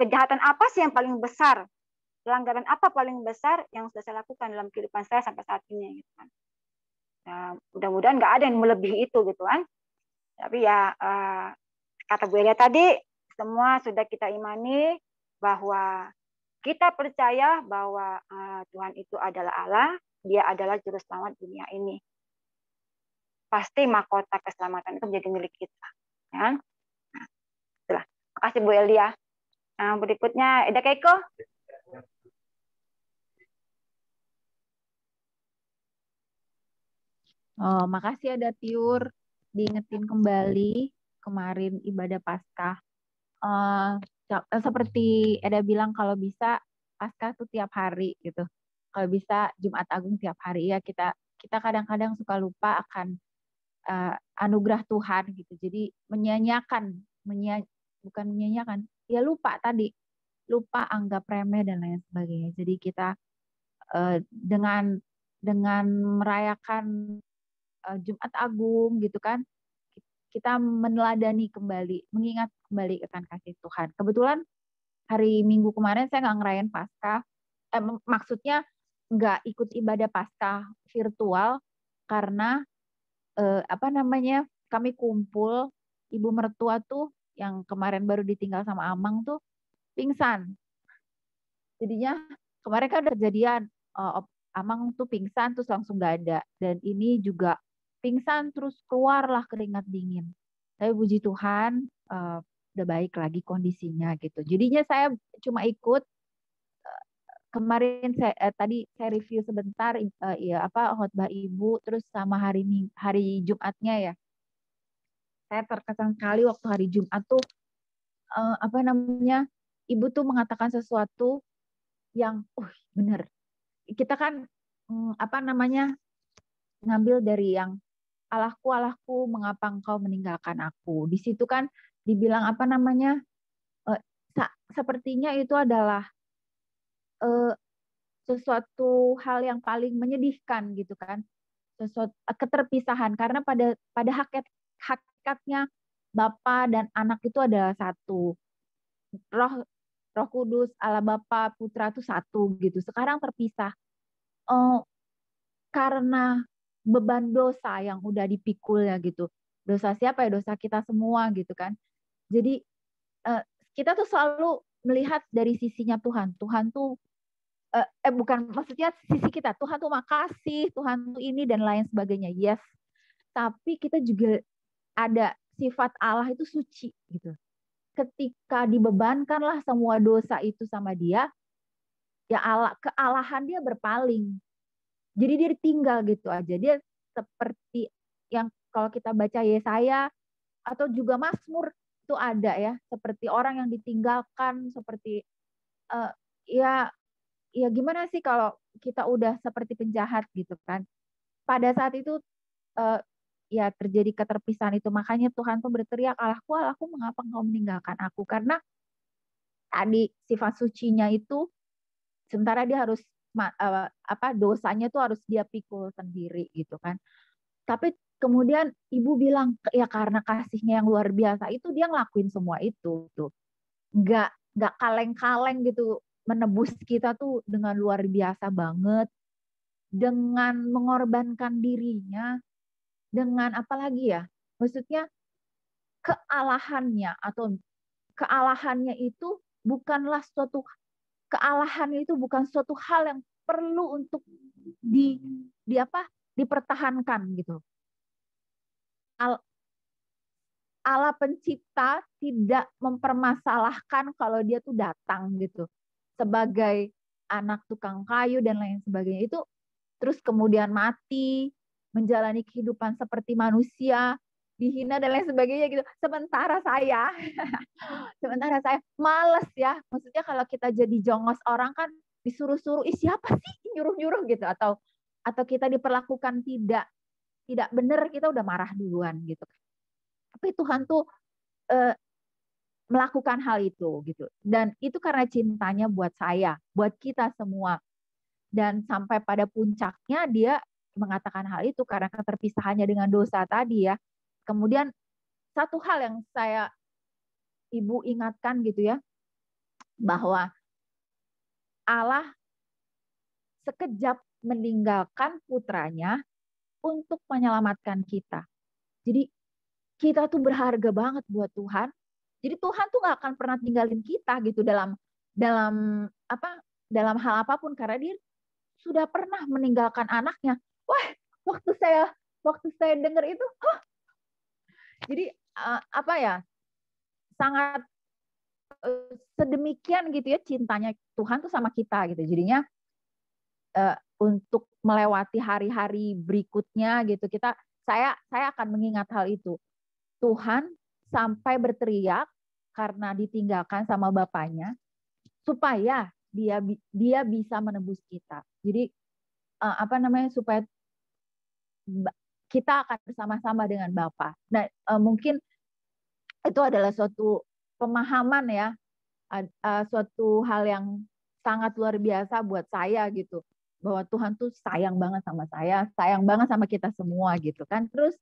kejahatan apa sih yang paling besar? Pelanggaran apa paling besar yang sudah saya lakukan dalam kehidupan saya sampai saat ini, gitu kan. Nah, mudah-mudahan nggak ada yang melebihi itu, gitu kan. Tapi ya, kata Bu Elia tadi, semua sudah kita imani bahwa kita percaya bahwa Tuhan itu adalah Allah, Dia adalah juru selamat dunia ini. Pasti mahkota keselamatan itu menjadi milik kita. Ya. Nah, itulah. Terima kasih Bu Elia. Berikutnya, Eda Keiko. Oh, makasih ada Tiur diingetin kembali kemarin ibadah Paskah. Seperti Eda bilang, kalau bisa Paskah tuh tiap hari gitu. Kalau bisa Jumat Agung tiap hari ya, kita kadang-kadang suka lupa akan anugerah Tuhan gitu. Jadi bukan menyanyiakan, ya lupa anggap remeh dan lain sebagainya. Jadi kita dengan merayakan Jumat Agung gitu kan, kita meneladani kembali, mengingat kembali akan kasih Tuhan. Kebetulan hari Minggu kemarin saya nggak ngerayain Paskah, maksudnya nggak ikut ibadah Paskah virtual karena kami kumpul, ibu mertua tuh yang kemarin baru ditinggal sama Amang tuh pingsan. Jadinya kemarin kan udah kejadian, Amang tuh pingsan terus langsung nggak ada, dan ini juga pingsan terus keluarlah keringat dingin. Tapi puji Tuhan udah baik lagi kondisinya gitu. Jadinya saya cuma ikut. Kemarin tadi saya review sebentar khotbah ibu, terus sama hari Jumatnya ya. Saya terkesan sekali waktu hari Jumat tuh ibu tuh mengatakan sesuatu yang benar. Kita kan ngambil dari yang Allahku, Allahku, mengapa engkau meninggalkan aku. Di situ kan dibilang sepertinya itu adalah sesuatu hal yang paling menyedihkan gitu kan, sesuatu keterpisahan, karena pada hakikatnya Bapa dan Anak itu adalah satu. Roh Kudus, Allah Bapa, Putra itu satu gitu. Sekarang terpisah karena beban dosa yang udah dipikulnya gitu. Dosa siapa ya? Dosa kita semua gitu kan. Jadi kita tuh selalu melihat dari sisinya Tuhan. Tuhan tuh bukan, maksudnya sisi kita. Tuhan tuh makasih, Tuhan tuh ini dan lain sebagainya. Yes. Tapi kita juga ada sifat Allah itu suci gitu. Ketika dibebankanlah semua dosa itu sama Dia, ya kealahan Dia berpaling. Jadi dia ditinggal gitu aja. Dia seperti yang kalau kita baca Yesaya atau juga Mazmur itu ada ya, seperti orang yang ditinggalkan, seperti ya gimana sih kalau kita udah seperti penjahat gitu kan. Pada saat itu ya terjadi keterpisahan itu, makanya Tuhan tuh berteriak, Allahku, Allahku, mengapa engkau meninggalkan aku? Karena tadi sifat sucinya itu, sementara dia harus dosanya tuh harus dia pikul sendiri gitu kan. Tapi kemudian ibu bilang, ya karena kasihnya yang luar biasa itu dia ngelakuin semua itu tuh. Nggak kaleng-kaleng gitu, menebus kita tuh dengan luar biasa banget, dengan mengorbankan dirinya, dengan apa lagi ya, maksudnya kealahannya itu bukanlah suatu kealahannya itu bukan suatu hal yang perlu untuk dipertahankan gitu. Allah pencipta tidak mempermasalahkan kalau dia tuh datang gitu sebagai anak tukang kayu dan lain sebagainya, itu terus kemudian mati, menjalani kehidupan seperti manusia, dihina dan lain sebagainya gitu. Sementara saya males ya. Maksudnya kalau kita jadi jongos orang kan disuruh-suruh, siapa sih nyuruh-nyuruh gitu, atau kita diperlakukan tidak benar, kita udah marah duluan gitu. Tapi Tuhan tuh melakukan hal itu gitu. Dan itu karena cintanya buat saya, buat kita semua. Dan sampai pada puncaknya dia mengatakan hal itu karena keterpisahannya dengan dosa tadi ya. Kemudian satu hal yang Ibu ingatkan gitu ya, bahwa Allah sekejap meninggalkan putranya untuk menyelamatkan kita. Jadi kita tuh berharga banget buat Tuhan. Jadi Tuhan tuh gak akan pernah tinggalin kita gitu dalam hal apapun, karena dia sudah pernah meninggalkan anaknya. Wah, waktu saya dengar itu, jadi sangat sedemikian gitu ya cintanya Tuhan tuh sama kita gitu. Jadinya untuk melewati hari-hari berikutnya gitu, saya akan mengingat hal itu. Tuhan sampai berteriak karena ditinggalkan sama Bapaknya supaya dia bisa menebus kita. Jadi supaya kita akan bersama-sama dengan Bapa. Nah, mungkin itu adalah suatu pemahaman ya, suatu hal yang sangat luar biasa buat saya gitu, bahwa Tuhan tuh sayang banget sama saya, sayang banget sama kita semua gitu kan. Terus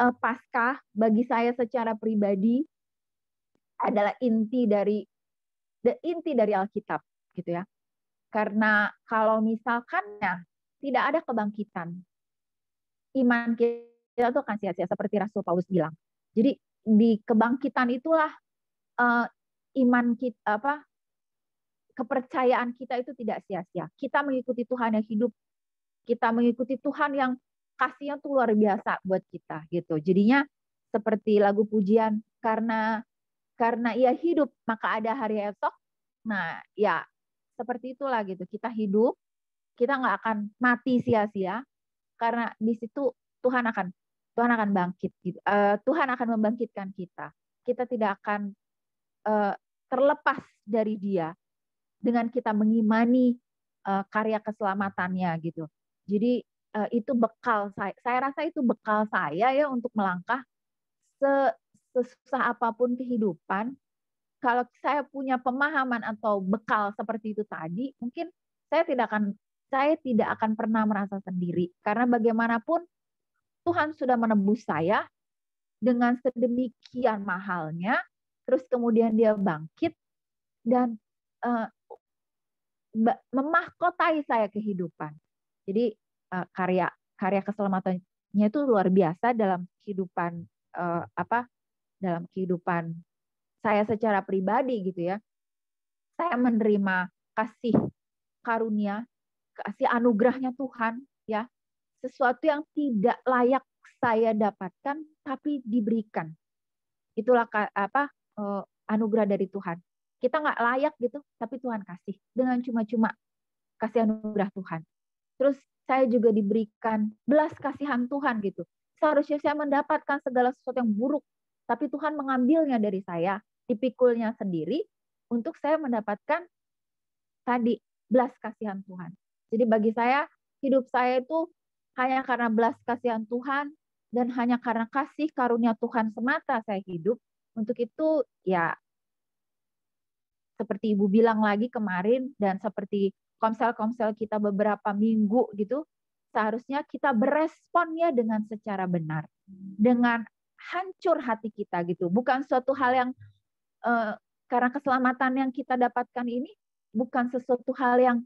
Paskah bagi saya secara pribadi adalah inti dari Alkitab gitu ya. Karena kalau misalkan tidak ada kebangkitan, iman kita tuh akan sia-sia seperti Rasul Paulus bilang. Jadi di kebangkitan itulah iman kita, kepercayaan kita itu tidak sia-sia. Kita mengikuti Tuhan yang hidup, kita mengikuti Tuhan yang kasihnya tuh luar biasa buat kita gitu. Jadinya seperti lagu pujian, karena ia hidup maka ada hari esok. Nah ya seperti itulah gitu, kita hidup, kita nggak akan mati sia-sia, karena di situ Tuhan akan bangkit gitu. Tuhan akan membangkitkan kita. Kita tidak akan terlepas dari Dia dengan kita mengimani karya keselamatannya gitu. Jadi itu bekal saya rasa itu bekal saya ya untuk melangkah sesusah apapun kehidupan. Kalau saya punya pemahaman atau bekal seperti itu tadi, mungkin saya tidak akan pernah merasa sendiri, karena bagaimanapun Tuhan sudah menebus saya dengan sedemikian mahalnya, terus kemudian Dia bangkit dan memahkotai saya kehidupan. Jadi karya keselamatannya itu luar biasa dalam kehidupan dalam kehidupan saya secara pribadi gitu ya. Saya menerima kasih karunia, kasih anugerahnya Tuhan ya. Sesuatu yang tidak layak saya dapatkan tapi diberikan. Itulah anugerah dari Tuhan. Kita nggak layak gitu, tapi Tuhan kasih dengan cuma-cuma, kasih anugerah Tuhan. Terus saya juga diberikan belas kasihan Tuhan gitu. Seharusnya saya mendapatkan segala sesuatu yang buruk, tapi Tuhan mengambilnya dari saya, dipikulnya sendiri untuk saya mendapatkan tadi belas kasihan Tuhan. Jadi bagi saya, hidup saya itu hanya karena belas kasihan Tuhan dan hanya karena kasih karunia Tuhan semata saya hidup. Untuk itu ya seperti Ibu bilang lagi kemarin, dan seperti komsel-komsel kita beberapa minggu gitu, seharusnya kita beresponnya dengan secara benar, dengan hancur hati kita gitu. Bukan suatu hal yang karena keselamatan yang kita dapatkan ini bukan sesuatu hal yang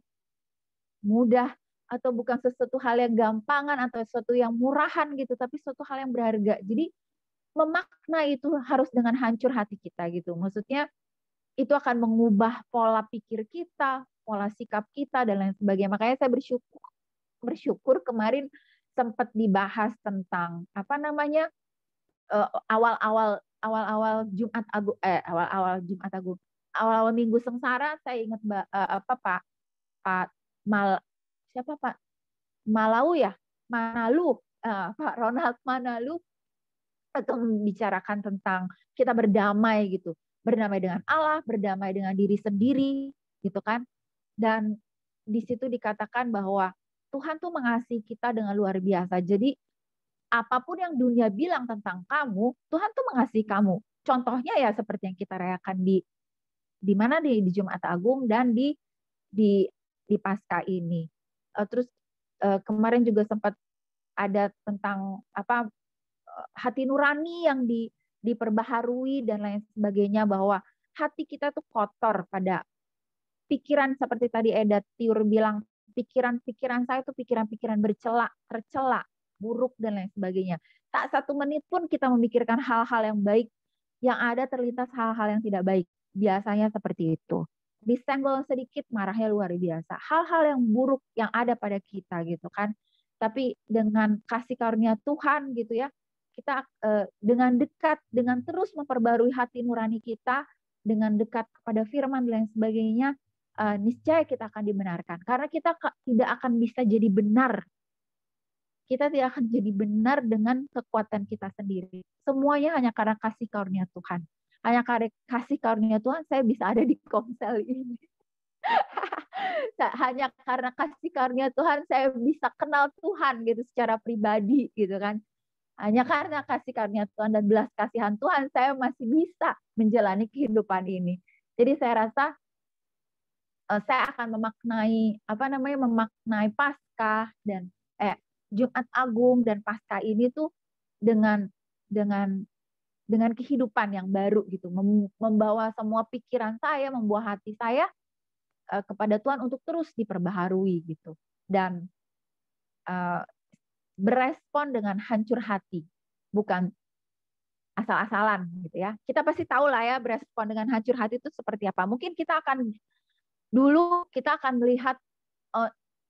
mudah, atau bukan sesuatu hal yang gampangan atau sesuatu yang murahan gitu, tapi sesuatu hal yang berharga. Jadi memakna itu harus dengan hancur hati kita gitu. Maksudnya itu akan mengubah pola pikir kita, pola sikap kita dan lain sebagainya. Makanya saya bersyukur kemarin sempat dibahas tentang awal-awal Jumat Agung, awal-awal Minggu Sengsara. Saya ingat Pak Ronald Manalu itu membicarakan tentang kita berdamai gitu, berdamai dengan Allah, berdamai dengan diri sendiri gitu kan. Dan di situ dikatakan bahwa Tuhan tuh mengasihi kita dengan luar biasa. Jadi apapun yang dunia bilang tentang kamu, Tuhan tuh mengasihi kamu. contohnya ya seperti yang kita rayakan di mana di Jumat Agung dan di Paskah ini. Terus kemarin juga sempat ada tentang apa hati nurani yang diperbaharui dan lain sebagainya, bahwa hati kita tuh kotor pada pikiran, seperti tadi Eda Tiur bilang, pikiran-pikiran saya tuh pikiran-pikiran tercela, buruk dan lain sebagainya. Tak satu menit pun kita memikirkan hal-hal yang baik, yang ada terlintas hal-hal yang tidak baik. Biasanya seperti itu. Disenggol sedikit marahnya luar biasa. Hal-hal yang buruk yang ada pada kita gitu kan. Tapi dengan kasih karunia Tuhan gitu ya, kita dengan dekat, dengan terus memperbarui hati nurani kita, dengan dekat kepada firman dan lain sebagainya, niscaya kita akan dibenarkan. Karena kita tidak akan bisa jadi benar. Kita tidak akan jadi benar dengan kekuatan kita sendiri. Semuanya hanya karena kasih karunia Tuhan. Hanya karena kasih karunia Tuhan saya bisa ada di Komsel ini. Hanya karena kasih karunia Tuhan saya bisa kenal Tuhan gitu secara pribadi gitu kan. Hanya karena kasih karunia Tuhan dan belas kasihan Tuhan saya masih bisa menjalani kehidupan ini. Jadi saya rasa saya akan memaknai Paskah dan Jumat Agung dan Paskah ini tuh dengan kehidupan yang baru gitu, membawa semua pikiran saya, membawa hati saya kepada Tuhan untuk terus diperbaharui gitu, dan berespon dengan hancur hati, bukan asal-asalan gitu ya. Kita pasti tahu lah ya berespon dengan hancur hati itu seperti apa. Mungkin kita akan melihat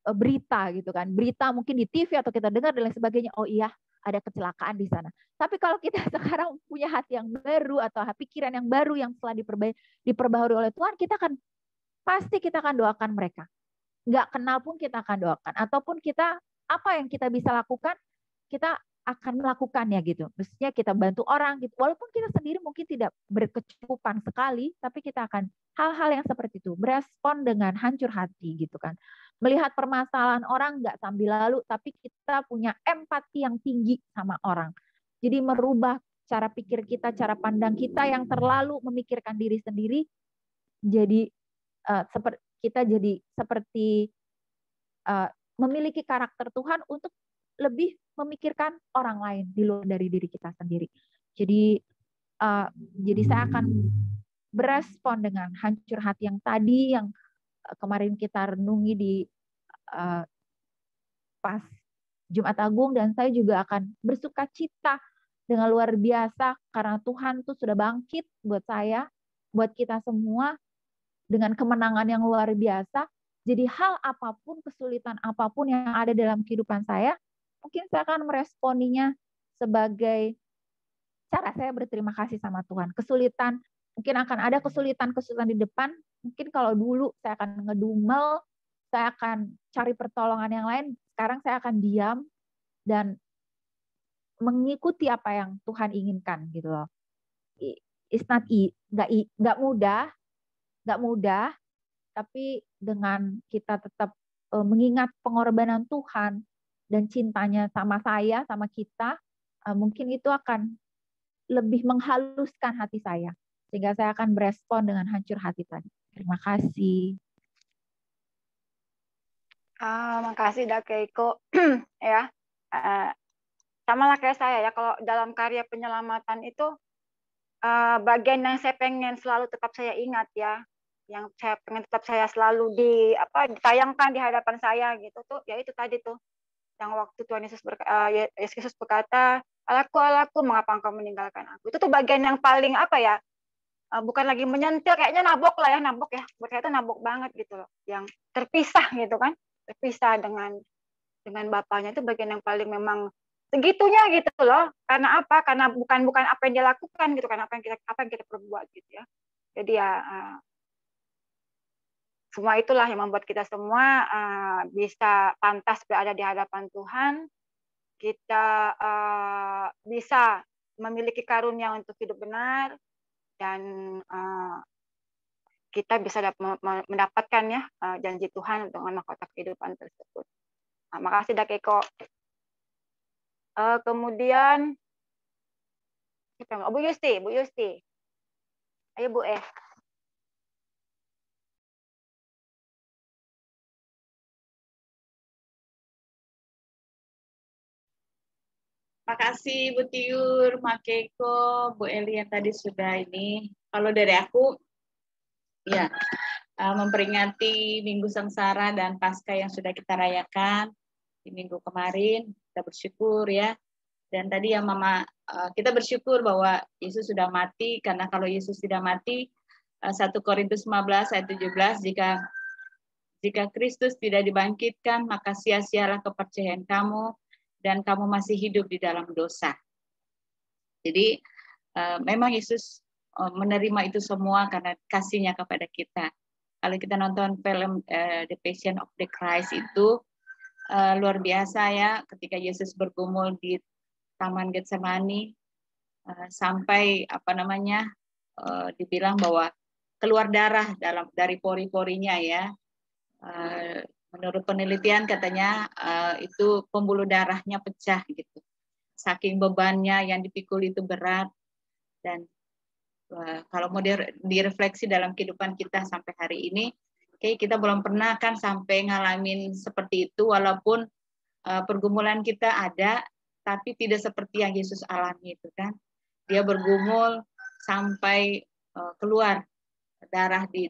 berita gitu kan, berita mungkin di TV atau kita dengar dan lain sebagainya, oh iya ada kecelakaan di sana. Tapi kalau kita sekarang punya hati yang baru atau pikiran yang baru yang telah diperbaharui oleh Tuhan, pasti kita akan doakan mereka. Nggak kenal pun kita akan doakan. Ataupun kita, apa yang kita bisa lakukan, kita akan melakukannya gitu. Maksudnya kita bantu orang gitu. Walaupun kita sendiri mungkin tidak berkecukupan sekali, tapi kita akan hal-hal yang seperti itu, berespon dengan hancur hati gitu kan. Melihat permasalahan orang nggak sambil lalu, tapi kita punya empati yang tinggi sama orang. Jadi merubah cara pikir kita, cara pandang kita yang terlalu memikirkan diri sendiri, jadi kita jadi seperti memiliki karakter Tuhan untuk lebih memikirkan orang lain di luar dari diri kita sendiri. Jadi saya akan berespon dengan hancur hati yang tadi, yang kemarin kita renungi di pas Jumat Agung, dan saya juga akan bersuka cita dengan luar biasa karena Tuhan tuh sudah bangkit buat saya, buat kita semua dengan kemenangan yang luar biasa. Jadi hal apapun, kesulitan apapun yang ada dalam kehidupan saya, mungkin saya akan meresponinya sebagai cara saya berterima kasih sama Tuhan. Kesulitan, mungkin akan ada kesulitan di depan. Mungkin kalau dulu saya akan ngedumel, saya akan cari pertolongan yang lain. Sekarang saya akan diam dan mengikuti apa yang Tuhan inginkan gitu loh. It's not nggak mudah, tapi dengan kita tetap mengingat pengorbanan Tuhan dan cintanya sama saya, sama kita, mungkin itu akan lebih menghaluskan hati saya, sehingga saya akan berespon dengan hancur hati tadi. Terima kasih. Makasih Dak Keiko. Ya, sama lah kayak saya ya. Kalau dalam karya penyelamatan itu bagian yang saya pengen selalu tetap saya ingat ya, yang saya pengen tetap saya selalu ditayangkan di hadapan saya gitu tuh, ya itu tadi tuh yang waktu Tuhan Yesus berkata, Allahku, mengapa engkau meninggalkan aku? Itu tuh bagian yang paling bukan lagi menyentil, kayaknya nabok ya. Buat saya itu nabok banget gitu loh, yang terpisah gitu kan, terpisah dengan Bapaknya, itu bagian yang paling memang segitunya gitu loh. Karena apa? Karena bukan apa yang dia lakukan gitu kan, apa yang kita perbuat gitu ya. Jadi ya semua itulah yang membuat kita semua bisa pantas berada di hadapan Tuhan. Kita bisa memiliki karunia untuk hidup benar, dan kita bisa mendapatkan ya janji Tuhan dengan mahkota kehidupan tersebut. Makasih Dak Eko. Kemudian Bu Yusti. Ayo Bu Makasih Bu Tiur, Mak Keiko, Bu Eli yang tadi sudah ini. Kalau dari aku, ya memperingati Minggu Sengsara dan Paskah yang sudah kita rayakan di minggu kemarin, kita bersyukur ya. Dan tadi yang Mama, kita bersyukur bahwa Yesus sudah mati, karena kalau Yesus tidak mati, 1 Korintus 15 ayat 17, jika Kristus tidak dibangkitkan, maka sia-sialah kepercayaan kamu, dan kamu masih hidup di dalam dosa. Jadi memang Yesus menerima itu semua karena kasihnya kepada kita. Kalau kita nonton film The Passion of the Christ itu luar biasa ya, ketika Yesus bergumul di Taman Getsemani sampai dibilang bahwa keluar darah dari pori-porinya ya. Menurut penelitian katanya itu pembuluh darahnya pecah gitu. Saking bebannya yang dipikul itu berat. Dan kalau mau direfleksi dalam kehidupan kita sampai hari ini, kita belum pernah kan sampai ngalamin seperti itu, walaupun pergumulan kita ada, tapi tidak seperti yang Yesus alami itu kan. Dia bergumul sampai keluar darah di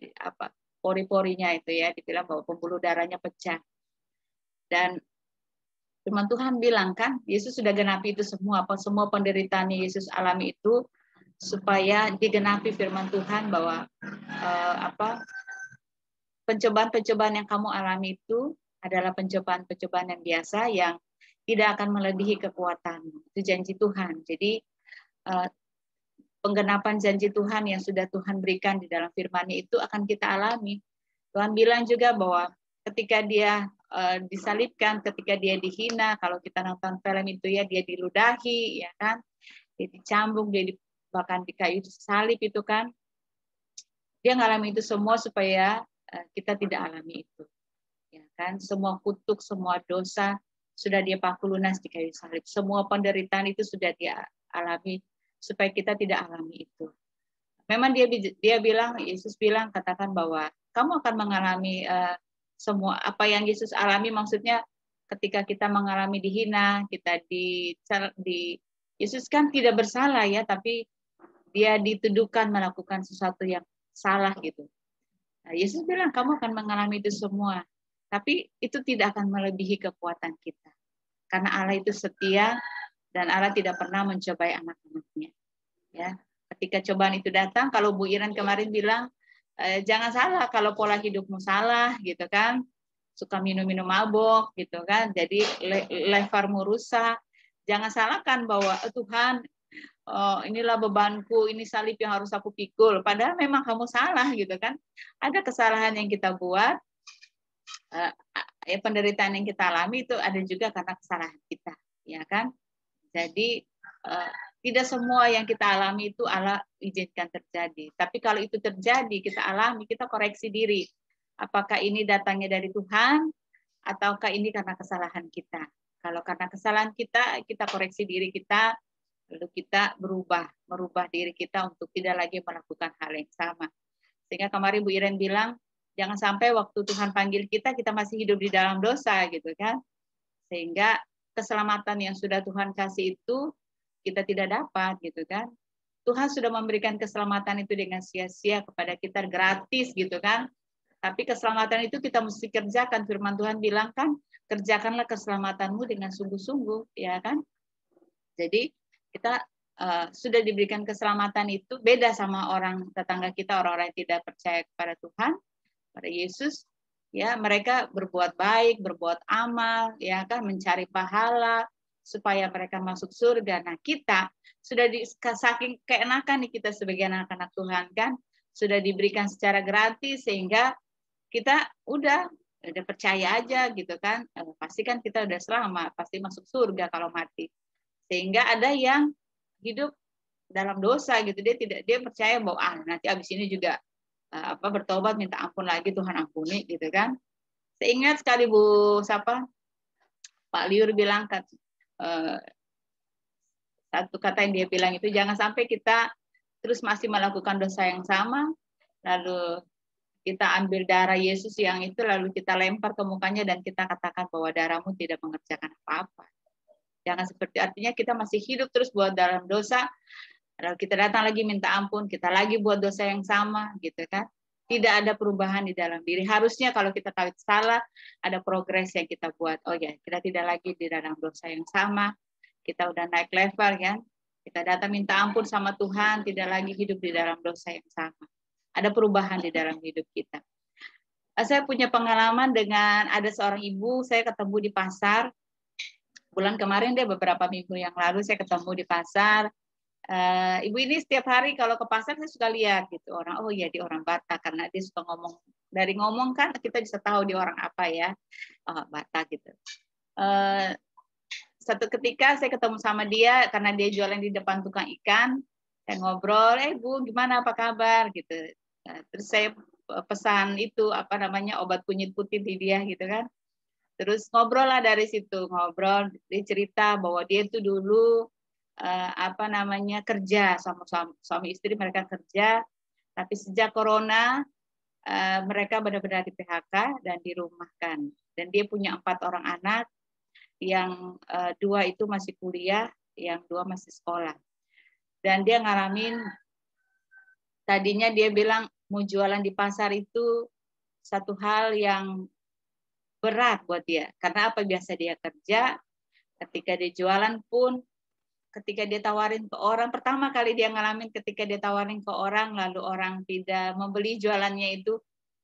pori-porinya itu ya, dibilang bahwa pembuluh darahnya pecah. Dan firman Tuhan bilang kan, Yesus sudah genapi itu semua penderitaan Yesus alami itu, supaya digenapi firman Tuhan bahwa pencobaan-pencobaan yang kamu alami itu adalah pencobaan-pencobaan yang biasa yang tidak akan melebihi kekuatanmu. Itu janji Tuhan. Jadi penggenapan janji Tuhan yang sudah Tuhan berikan di dalam firman-Nya itu akan kita alami. Tuhan bilang juga bahwa ketika dia disalibkan, ketika dia dihina, kalau kita nonton film itu ya, dia diludahi, ya kan, dia dicambuk, dia bahkan di kayu salib itu kan, dia ngalami itu semua supaya kita tidak alami itu, ya kan. Semua kutuk, semua dosa sudah dia pakul lunas di kayu salib. Semua penderitaan itu sudah dia alami supaya kita tidak alami itu. Memang dia bilang, Yesus bilang, katakan bahwa kamu akan mengalami semua apa yang Yesus alami, maksudnya ketika kita mengalami dihina, kita Yesus kan tidak bersalah ya, tapi dia dituduhkan melakukan sesuatu yang salah gitu. Nah, Yesus bilang kamu akan mengalami itu semua, tapi itu tidak akan melebihi kekuatan kita. Karena Allah itu setia dan Allah tidak pernah mencobai anak-anaknya. Ya, ketika cobaan itu datang, kalau Bu Iren kemarin bilang jangan salah kalau pola hidupmu salah gitu kan, suka minum-minum mabok gitu kan, jadi levermu rusak. Jangan salahkan bahwa Tuhan, inilah bebanku, ini salib yang harus aku pikul. Padahal memang kamu salah gitu kan. Ada kesalahan yang kita buat, penderitaan yang kita alami itu ada juga karena kesalahan kita, ya kan. Jadi tidak semua yang kita alami itu Allah izinkan terjadi. Tapi kalau itu terjadi, kita alami, kita koreksi diri. Apakah ini datangnya dari Tuhan, ataukah ini karena kesalahan kita? Kalau karena kesalahan kita, kita koreksi diri kita, lalu kita merubah diri kita untuk tidak lagi melakukan hal yang sama. Sehingga kemarin Bu Iren bilang, jangan sampai waktu Tuhan panggil kita masih hidup di dalam dosa gitu kan. Sehingga keselamatan yang sudah Tuhan kasih itu kita tidak dapat gitu kan. Tuhan sudah memberikan keselamatan itu dengan sia-sia kepada kita, gratis gitu kan. Tapi keselamatan itu kita mesti kerjakan. Firman Tuhan bilang kan, kerjakanlah keselamatanmu dengan sungguh-sungguh, ya kan. Jadi kita sudah diberikan keselamatan itu, beda sama orang tetangga kita, orang-orang yang tidak percaya kepada Tuhan, pada Yesus. Ya, mereka berbuat baik, berbuat amal, ya kan, mencari pahala supaya mereka masuk surga. Nah, kita sudah saking keenakan nih kita sebagai anak-anak Tuhan kan, sudah diberikan secara gratis sehingga kita udah percaya aja gitu kan, pasti kan kita udah selamat, pasti masuk surga kalau mati. Sehingga ada yang hidup dalam dosa gitu, dia percaya bahwa nanti abis ini juga bertobat minta ampun lagi, Tuhan ampuni gitu kan. Seingat sekali Pak Liur bilang satu kata yang dia bilang itu, jangan sampai kita terus masih melakukan dosa yang sama, lalu kita ambil darah Yesus yang itu, lalu kita lempar ke mukanya dan kita katakan bahwa darahmu tidak mengerjakan apa-apa. Jangan seperti, artinya kita masih hidup terus buat dalam dosa, lalu kita datang lagi minta ampun, kita lagi buat dosa yang sama, gitu kan. Tidak ada perubahan di dalam diri. Harusnya kalau kita tahu salah, ada progres yang kita buat. Oh ya, kita tidak lagi di dalam dosa yang sama, kita udah naik level kan. Kita datang minta ampun sama Tuhan, tidak lagi hidup di dalam dosa yang sama. Ada perubahan di dalam hidup kita. Saya punya pengalaman dengan ada seorang ibu, saya ketemu di pasar. Bulan kemarin deh, beberapa minggu yang lalu saya ketemu di pasar. Ibu ini setiap hari kalau ke pasar saya suka lihat gitu orang, oh iya dia orang Batak, karena dia suka ngomong. Dari ngomong kan kita bisa tahu dia orang apa ya, Batak gitu. Satu ketika saya ketemu sama dia karena dia jualan di depan tukang ikan. Saya ngobrol, Bu gimana, apa kabar gitu. Terus saya pesan itu apa namanya obat kunyit putih di dia gitu kan. Terus ngobrol lah dari situ, ngobrol, dia cerita bahwa dia itu dulu apa namanya kerja sama suami istri, mereka kerja, tapi sejak corona mereka benar-benar di PHK dan dirumahkan. Dan dia punya 4 orang anak, yang 2 itu masih kuliah, yang 2 masih sekolah. Dan dia ngalamin, tadinya dia bilang mau jualan di pasar itu satu hal yang berat buat dia. Karena apa, biasa dia kerja, ketika dia jualan pun, ketika dia tawarin ke orang, pertama kali dia ngalamin ketika dia tawarin ke orang, lalu orang tidak membeli jualannya itu,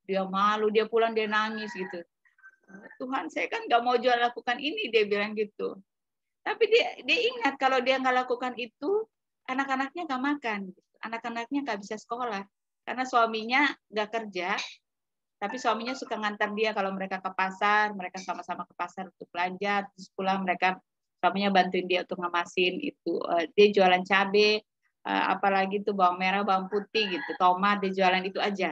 dia malu, dia pulang, dia nangis gitu. Tuhan, saya kan nggak mau jual lakukan ini, dia bilang gitu. Tapi dia ingat kalau dia nggak lakukan itu, anak-anaknya nggak makan, anak-anaknya nggak bisa sekolah, karena suaminya nggak kerja, tapi suaminya suka ngantar dia kalau mereka ke pasar, mereka sama-sama ke pasar untuk belanja, terus pulang mereka suaminya bantuin dia untuk ngemasin itu, dia jualan cabai, apalagi itu bawang merah, bawang putih gitu, tomat, dia jualan itu aja.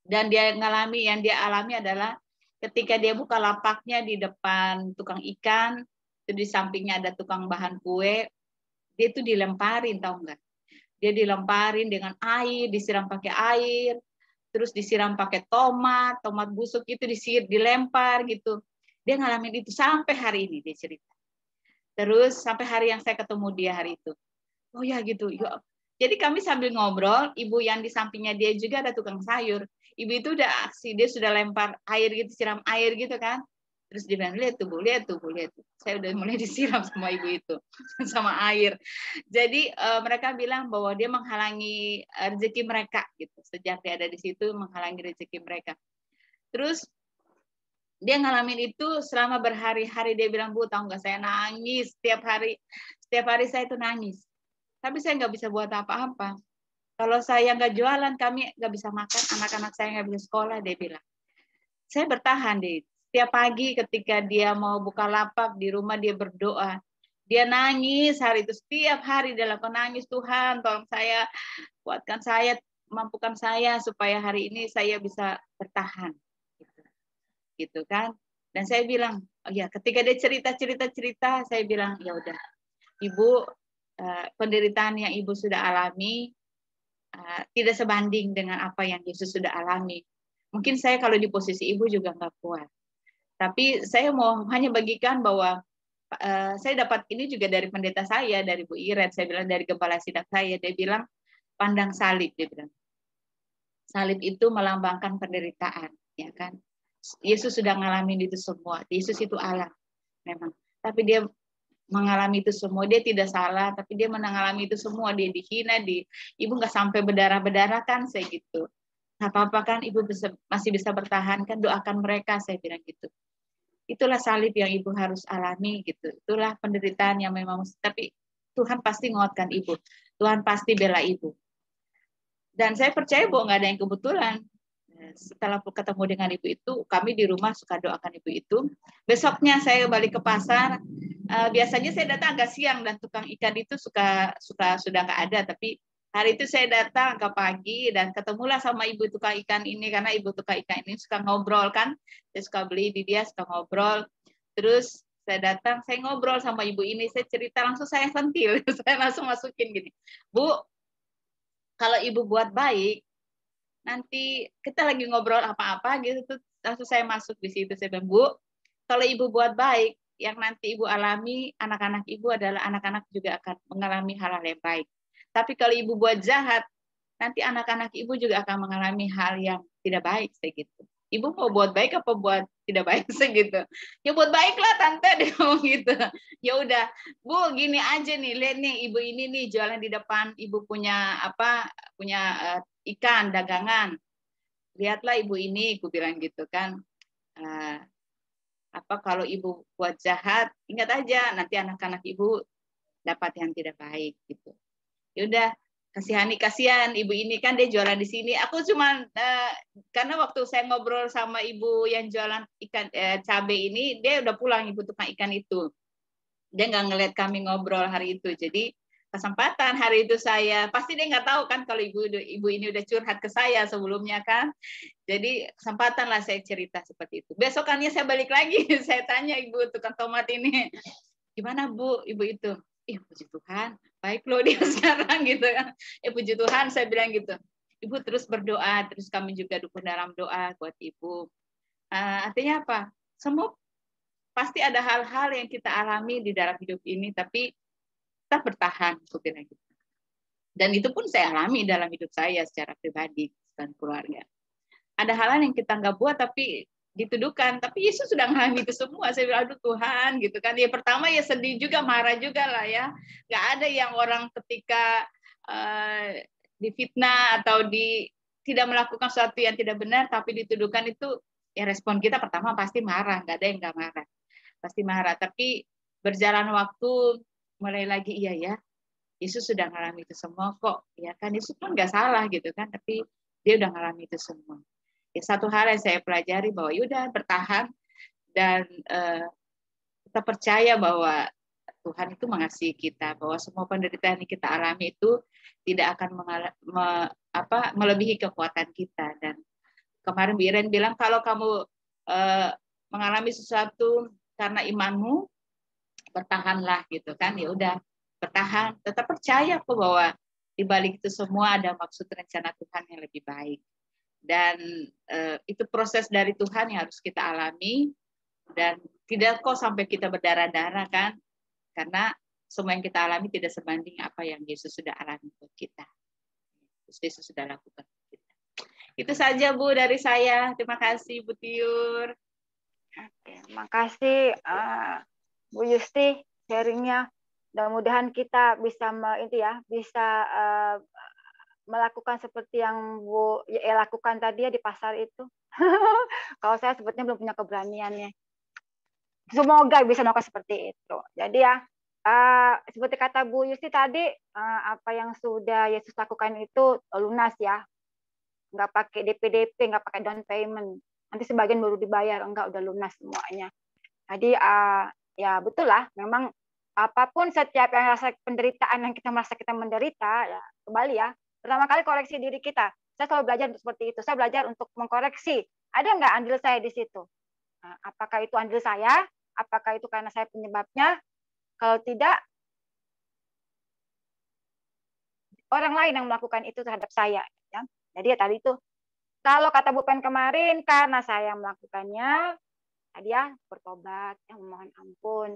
Dan yang dia alami adalah ketika dia buka lapaknya di depan tukang ikan, itu di sampingnya ada tukang bahan kue, dia itu dilemparin, tahu nggak? Dia dilemparin dengan air, disiram pakai air, terus disiram pakai tomat busuk itu dilempar gitu. Dia ngalamin itu sampai hari ini, dia cerita. Terus sampai hari yang saya ketemu dia hari itu. Oh ya gitu. Ya. Jadi kami sambil ngobrol, ibu yang di sampingnya dia juga ada tukang sayur. Ibu itu udah aksi, dia sudah lempar air gitu, siram air gitu kan. Terus dia bilang, lihat tuh Bu, lihat tuh Bu, lihat tuh. Saya udah mulai disiram sama ibu itu, sama air. Jadi mereka bilang bahwa dia menghalangi rezeki mereka gitu. Sejak dia ada di situ menghalangi rezeki mereka. Terus dia ngalamin itu selama berhari-hari. Dia bilang, Bu, tahu nggak, saya nangis setiap hari saya itu nangis. Tapi saya nggak bisa buat apa-apa. Kalau saya nggak jualan, kami nggak bisa makan, anak-anak saya nggak bisa sekolah, dia bilang. Saya bertahan deh. Setiap pagi ketika dia mau buka lapak di rumah, dia berdoa. Dia nangis hari itu, setiap hari dia lakukan nangis, Tuhan tolong saya, kuatkan saya, mampukan saya supaya hari ini saya bisa bertahan. Gitu kan. Dan saya bilang, oh ya, ketika dia cerita, saya bilang, ya udah, Ibu, penderitaan yang Ibu sudah alami tidak sebanding dengan apa yang Yesus sudah alami. Mungkin saya kalau di posisi Ibu juga nggak kuat. Tapi saya mau hanya bagikan bahwa saya dapat ini juga dari pendeta saya, dari Bu Iret, saya bilang dari gembala sidang saya, dia bilang, pandang salib, dia bilang. Salib itu melambangkan penderitaan, ya kan? Yesus sudah ngalamin itu semua. Yesus itu Allah, memang. Tapi dia mengalami itu semua. Dia tidak salah, tapi dia mengalami itu semua. Dia dihina, Ibu nggak sampai berdarah-berdarah kan, saya gitu. Nggak apa-apa kan, Ibu masih bisa bertahan kan, doakan mereka, saya bilang gitu. Itulah salib yang Ibu harus alami gitu. Itulah penderitaan yang memang, tapi Tuhan pasti menguatkan Ibu. Tuhan pasti bela Ibu. Dan saya percaya bahwa nggak ada yang kebetulan. Setelah ketemu dengan Ibu itu, kami di rumah suka doakan Ibu itu. Besoknya saya balik ke pasar. Biasanya saya datang agak siang dan tukang ikan itu sudah nggak ada. Tapi hari itu saya datang ke pagi dan ketemulah sama ibu tukang ikan ini, karena ibu tukang ikan ini suka ngobrol kan. Saya suka beli di dia, suka ngobrol. Terus saya datang, saya ngobrol sama ibu ini, saya cerita langsung, saya sentil, saya langsung masukin gini, Bu, kalau ibu buat baik, nanti kita lagi ngobrol apa-apa gitu tuh, langsung saya masuk di situ, saya bilang, Bu, kalau ibu buat baik, yang nanti ibu alami, anak-anak ibu adalah anak-anak juga akan mengalami hal-hal yang baik. Tapi kalau ibu buat jahat, nanti anak-anak ibu juga akan mengalami hal yang tidak baik, saya gitu. Ibu mau buat baik apa buat tidak baik, saya gitu. Ya buat baik lah tante, dia ngomong gitu. Ya udah, Bu, gini aja nih, lihat nih ibu ini nih jualan di depan, ibu punya apa? Punya ikan dagangan. Lihatlah ibu ini, aku bilang gitu kan. Apa kalau ibu buat jahat, ingat aja nanti anak-anak ibu dapat yang tidak baik gitu. Ya udah, kasihan ibu ini kan dia jualan di sini. Aku cuman karena waktu saya ngobrol sama ibu yang jualan ikan cabai ini, dia udah pulang, ibu tukang ikan itu. Dia nggak ngeliat kami ngobrol hari itu. Jadi kesempatan hari itu saya, pasti dia nggak tahu kan kalau ibu ini udah curhat ke saya sebelumnya kan. Jadi kesempatan lah saya cerita seperti itu. Besokannya saya balik lagi, saya tanya ibu tukang tomat ini, gimana Bu, ibu itu? Puji Tuhan, baik loh dia sekarang gitu kan. Puji Tuhan, saya bilang gitu. Ibu terus berdoa, terus kami juga dukung dalam doa buat ibu. Artinya apa? Semua pasti ada hal-hal yang kita alami di dalam hidup ini, tapi kita bertahan, aku bilang gitu. Dan itu pun saya alami dalam hidup saya secara pribadi dan keluarga. Ada hal-hal yang kita nggak buat tapi dituduhkan, tapi Yesus sudah mengalami itu semua. Saya bilang, aduh Tuhan, gitu kan. Ya pertama ya sedih juga, marah juga lah ya. Nggak ada yang orang ketika difitnah atau tidak melakukan sesuatu yang tidak benar, tapi dituduhkan itu, ya respon kita pertama pasti marah. Nggak ada yang nggak marah. Pasti marah. Tapi berjalan waktu, mulai lagi, iya ya, Yesus sudah mengalami itu semua kok. Ya kan, Yesus pun nggak salah gitu kan, tapi dia udah mengalami itu semua. Ya, satu hal yang saya pelajari bahwa yaudah bertahan dan kita percaya bahwa Tuhan itu mengasihi kita, bahwa semua penderitaan yang kita alami itu tidak akan melebihi kekuatan kita. Dan kemarin Biren bilang kalau kamu mengalami sesuatu karena imanmu, bertahanlah gitu kan. Ya udah bertahan, tetap percaya kok bahwa di balik itu semua ada maksud rencana Tuhan yang lebih baik. Dan itu proses dari Tuhan yang harus kita alami, dan tidak kok sampai kita berdarah-darah kan, karena semua yang kita alami tidak sebanding apa yang Yesus sudah alami buat kita. Yesus sudah lakukan buat kita. Itu saja Bu dari saya. Terima kasih Bu Tiur. Oke, makasih Bu Yusti sharingnya. Mudah-mudahan kita bisa melakukan seperti yang Bu lakukan tadi ya di pasar itu. Kalau saya sebetulnya belum punya keberaniannya. Semoga bisa melakukan seperti itu. Jadi ya, seperti kata Bu Yusti tadi, apa yang sudah Yesus lakukan itu lunas ya. Nggak pakai DP, nggak pakai down payment. Nanti sebagian baru dibayar, enggak, udah lunas semuanya. Jadi ya betul lah, memang apapun setiap yang rasa penderitaan yang kita merasa kita menderita, ya kembali ya. Pertama kali koreksi diri kita. Saya selalu belajar untuk seperti itu. Saya belajar untuk mengkoreksi. Ada nggak andil saya di situ? Nah, apakah itu andil saya? Apakah itu karena saya penyebabnya? Kalau tidak, orang lain yang melakukan itu terhadap saya. Ya. Jadi ya tadi itu, kalau kata Bu Pen kemarin, karena saya melakukannya, tadi ya bertobat, yang memohon ampun.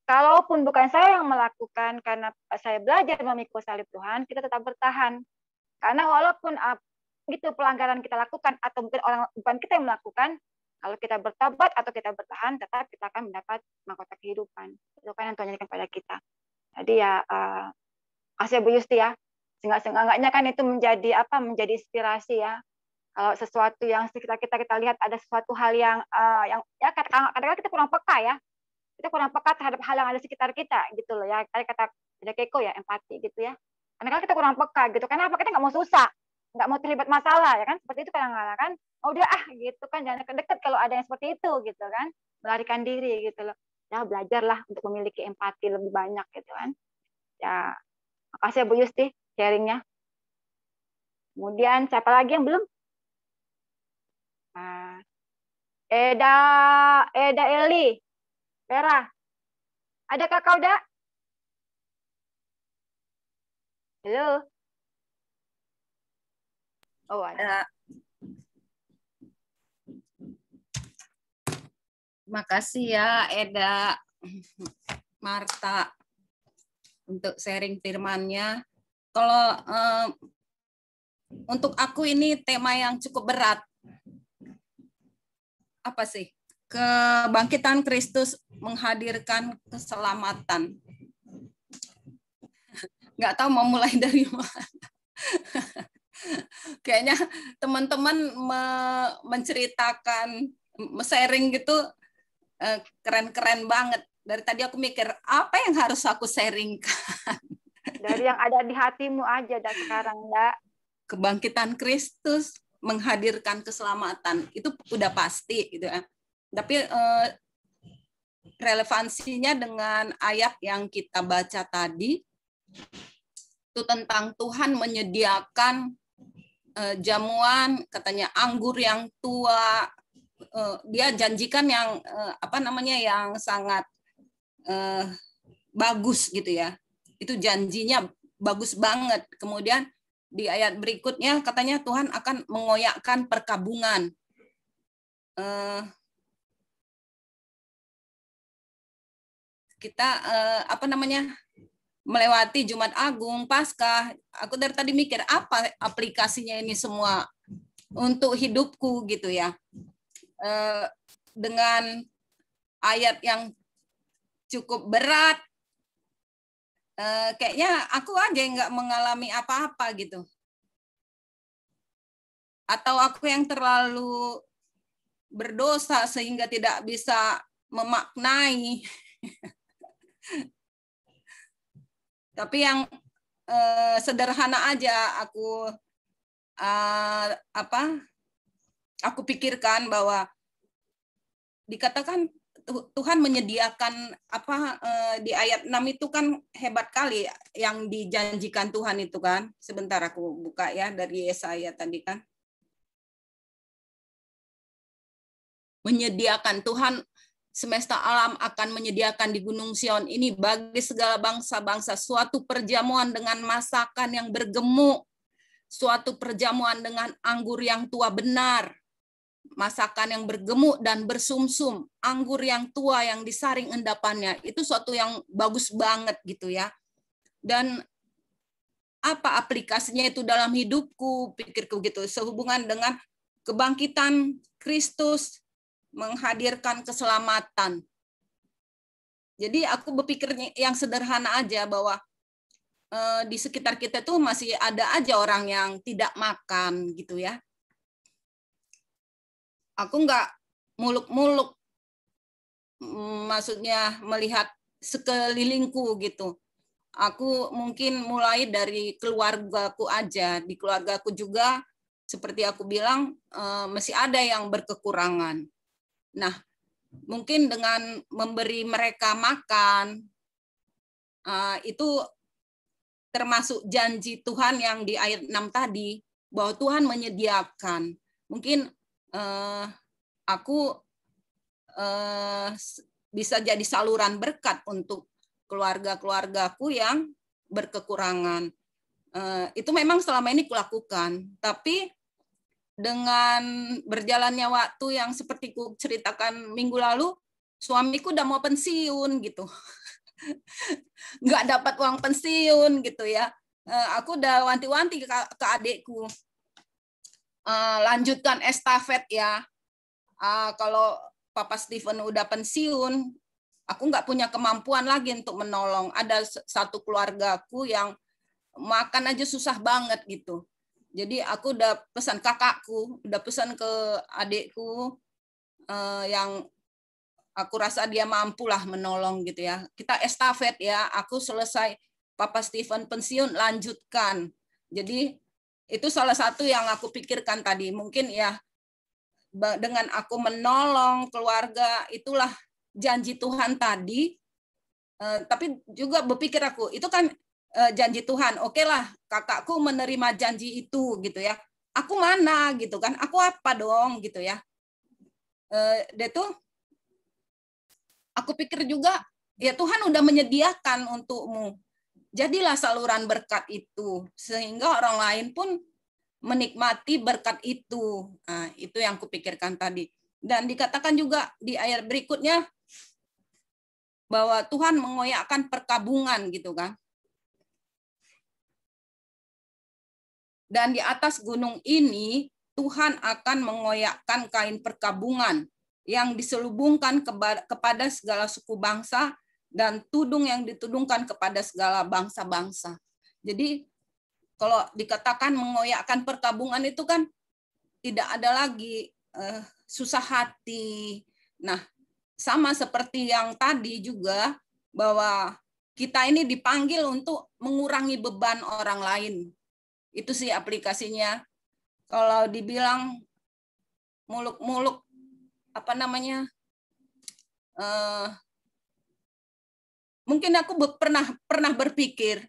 Kalaupun bukan saya yang melakukan, karena saya belajar memikul salib Tuhan, kita tetap bertahan. Karena walaupun itu pelanggaran kita lakukan, atau mungkin bukan kita yang melakukan, kalau kita bertobat atau kita bertahan, tetap kita akan mendapat mahkota kehidupan. Itu kan yang Tuhan jadikan pada kita. Jadi ya, kasih Bu Yusti ya. Seenggaknya kan itu menjadi inspirasi ya. Kalau sesuatu yang sekitar kita lihat ada sesuatu hal yang ya kadang-kadang kita kurang peka ya. Kita kurang peka terhadap hal yang ada di sekitar kita gitu loh ya. Kayak kata Keko ya, empati gitu ya. Kadang-kadang kita kurang peka gitu. Kenapa? Kita nggak mau susah, nggak mau terlibat masalah ya kan. Seperti itu kadang-kadang kan. Udah gitu kan, jangan dekat kalau ada yang seperti itu gitu kan. Melarikan diri gitu loh. Ya belajarlah untuk memiliki empati lebih banyak gitu kan. Ya, makasih ya Bu Yusti sharingnya. Kemudian siapa lagi yang belum? Eda Eli, Vera, ada kakak udah? Halo, Oh, ada. Makasih ya Eda, Marta untuk sharing firman-nya. Kalau untuk aku ini tema yang cukup berat. Apa sih? Kebangkitan Kristus menghadirkan keselamatan. Nggak tahu mau mulai dari mana. Kayaknya teman-teman menceritakan, sharing gitu keren-keren banget. Dari tadi aku mikir, apa yang harus aku sharingkan? Dari yang ada di hatimu aja dan sekarang, Mbak. Kebangkitan Kristus menghadirkan keselamatan. Itu udah pasti gitu ya. Tapi relevansinya dengan ayat yang kita baca tadi, itu tentang Tuhan menyediakan jamuan, katanya anggur yang tua. Dia janjikan yang yang sangat bagus gitu ya. Itu janjinya bagus banget. Kemudian di ayat berikutnya katanya Tuhan akan mengoyakkan perkabungan. Kita melewati Jumat Agung, Paskah. Aku dari tadi mikir apa aplikasinya ini semua untuk hidupku gitu ya. Dengan ayat yang cukup berat, kayaknya aku aja nggak mengalami apa-apa gitu. Atau aku yang terlalu berdosa sehingga tidak bisa memaknai. Tapi yang sederhana aja aku pikirkan bahwa dikatakan Tuhan menyediakan di ayat 6 itu kan hebat kali yang dijanjikan Tuhan itu kan. Sebentar aku buka ya dari Yesaya tadi kan. Menyediakan Tuhan semesta alam akan menyediakan di Gunung Sion ini bagi segala bangsa-bangsa suatu perjamuan dengan masakan yang bergemuk, suatu perjamuan dengan anggur yang tua benar. Masakan yang bergemuk dan bersumsum, anggur yang tua yang disaring endapannya, itu suatu yang bagus banget gitu ya. Dan apa aplikasinya itu dalam hidupku, pikirku gitu, sehubungan dengan kebangkitan Kristus menghadirkan keselamatan. Jadi aku berpikir yang sederhana aja bahwa di sekitar kita tuh masih ada aja orang yang tidak makan gitu ya. Aku nggak muluk-muluk, maksudnya melihat sekelilingku gitu. Aku mungkin mulai dari keluargaku aja. Di keluargaku juga, seperti aku bilang, masih ada yang berkekurangan. Nah, mungkin dengan memberi mereka makan, itu termasuk janji Tuhan yang di ayat 6 tadi, bahwa Tuhan menyediakan. Mungkin aku bisa jadi saluran berkat untuk keluarga-keluargaku yang berkekurangan. Itu memang selama ini kulakukan, tapi dengan berjalannya waktu yang seperti ku ceritakan minggu lalu, suamiku udah mau pensiun gitu. Nggak dapat uang pensiun gitu ya. Aku udah wanti-wanti ke adikku, lanjutkan estafet ya. Kalau Papa Stephen udah pensiun, aku nggak punya kemampuan lagi untuk menolong. Ada satu keluargaku yang makan aja susah banget gitu. Jadi aku udah pesan kakakku, udah pesan ke adikku yang aku rasa dia mampu lah menolong gitu ya. Kita estafet ya, aku selesai Papa Stephen pensiun, lanjutkan. Jadi itu salah satu yang aku pikirkan tadi. Mungkin ya dengan aku menolong keluarga, itulah janji Tuhan tadi. Tapi juga berpikir aku, itu kan janji Tuhan. Oke lah, kakakku menerima janji itu gitu ya. Aku mana gitu kan? Aku apa dong gitu ya? Dia tuh, aku pikir juga, ya Tuhan udah menyediakan untukmu. Jadilah saluran berkat itu, sehingga orang lain pun menikmati berkat itu. Nah, itu yang kupikirkan tadi. Dan dikatakan juga di ayat berikutnya bahwa Tuhan mengoyakkan perkabungan gitu kan. Dan di atas gunung ini Tuhan akan mengoyakkan kain perkabungan yang diselubungkan kepada segala suku bangsa dan tudung yang ditudungkan kepada segala bangsa-bangsa. Jadi kalau dikatakan mengoyakkan perkabungan itu kan tidak ada lagi susah hati. Nah, sama seperti yang tadi juga bahwa kita ini dipanggil untuk mengurangi beban orang lain. Itu sih aplikasinya. Kalau dibilang muluk-muluk apa namanya? Mungkin aku pernah berpikir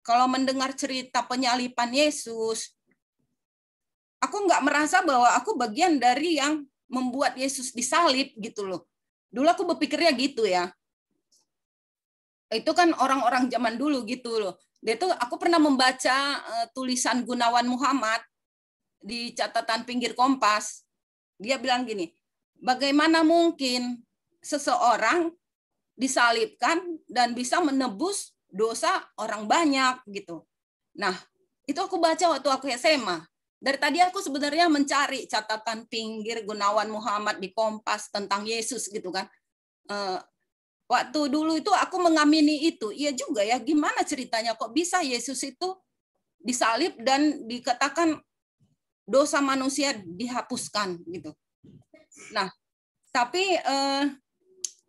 kalau mendengar cerita penyalipan Yesus, aku nggak merasa bahwa aku bagian dari yang membuat Yesus disalib gitu loh. Dulu aku berpikirnya gitu ya. Itu kan orang-orang zaman dulu gitu loh. Dia tuh aku pernah membaca tulisan Gunawan Muhammad di catatan pinggir Kompas. Dia bilang gini, bagaimana mungkin seseorang disalibkan dan bisa menebus dosa orang banyak gitu. Nah, itu aku baca waktu aku SMA. Dari tadi aku sebenarnya mencari catatan pinggir Gunawan Muhammad di Kompas tentang Yesus gitu kan. Waktu dulu itu aku mengamini itu. Iya juga ya, gimana ceritanya kok bisa Yesus itu disalib dan dikatakan dosa manusia dihapuskan gitu. Nah, tapi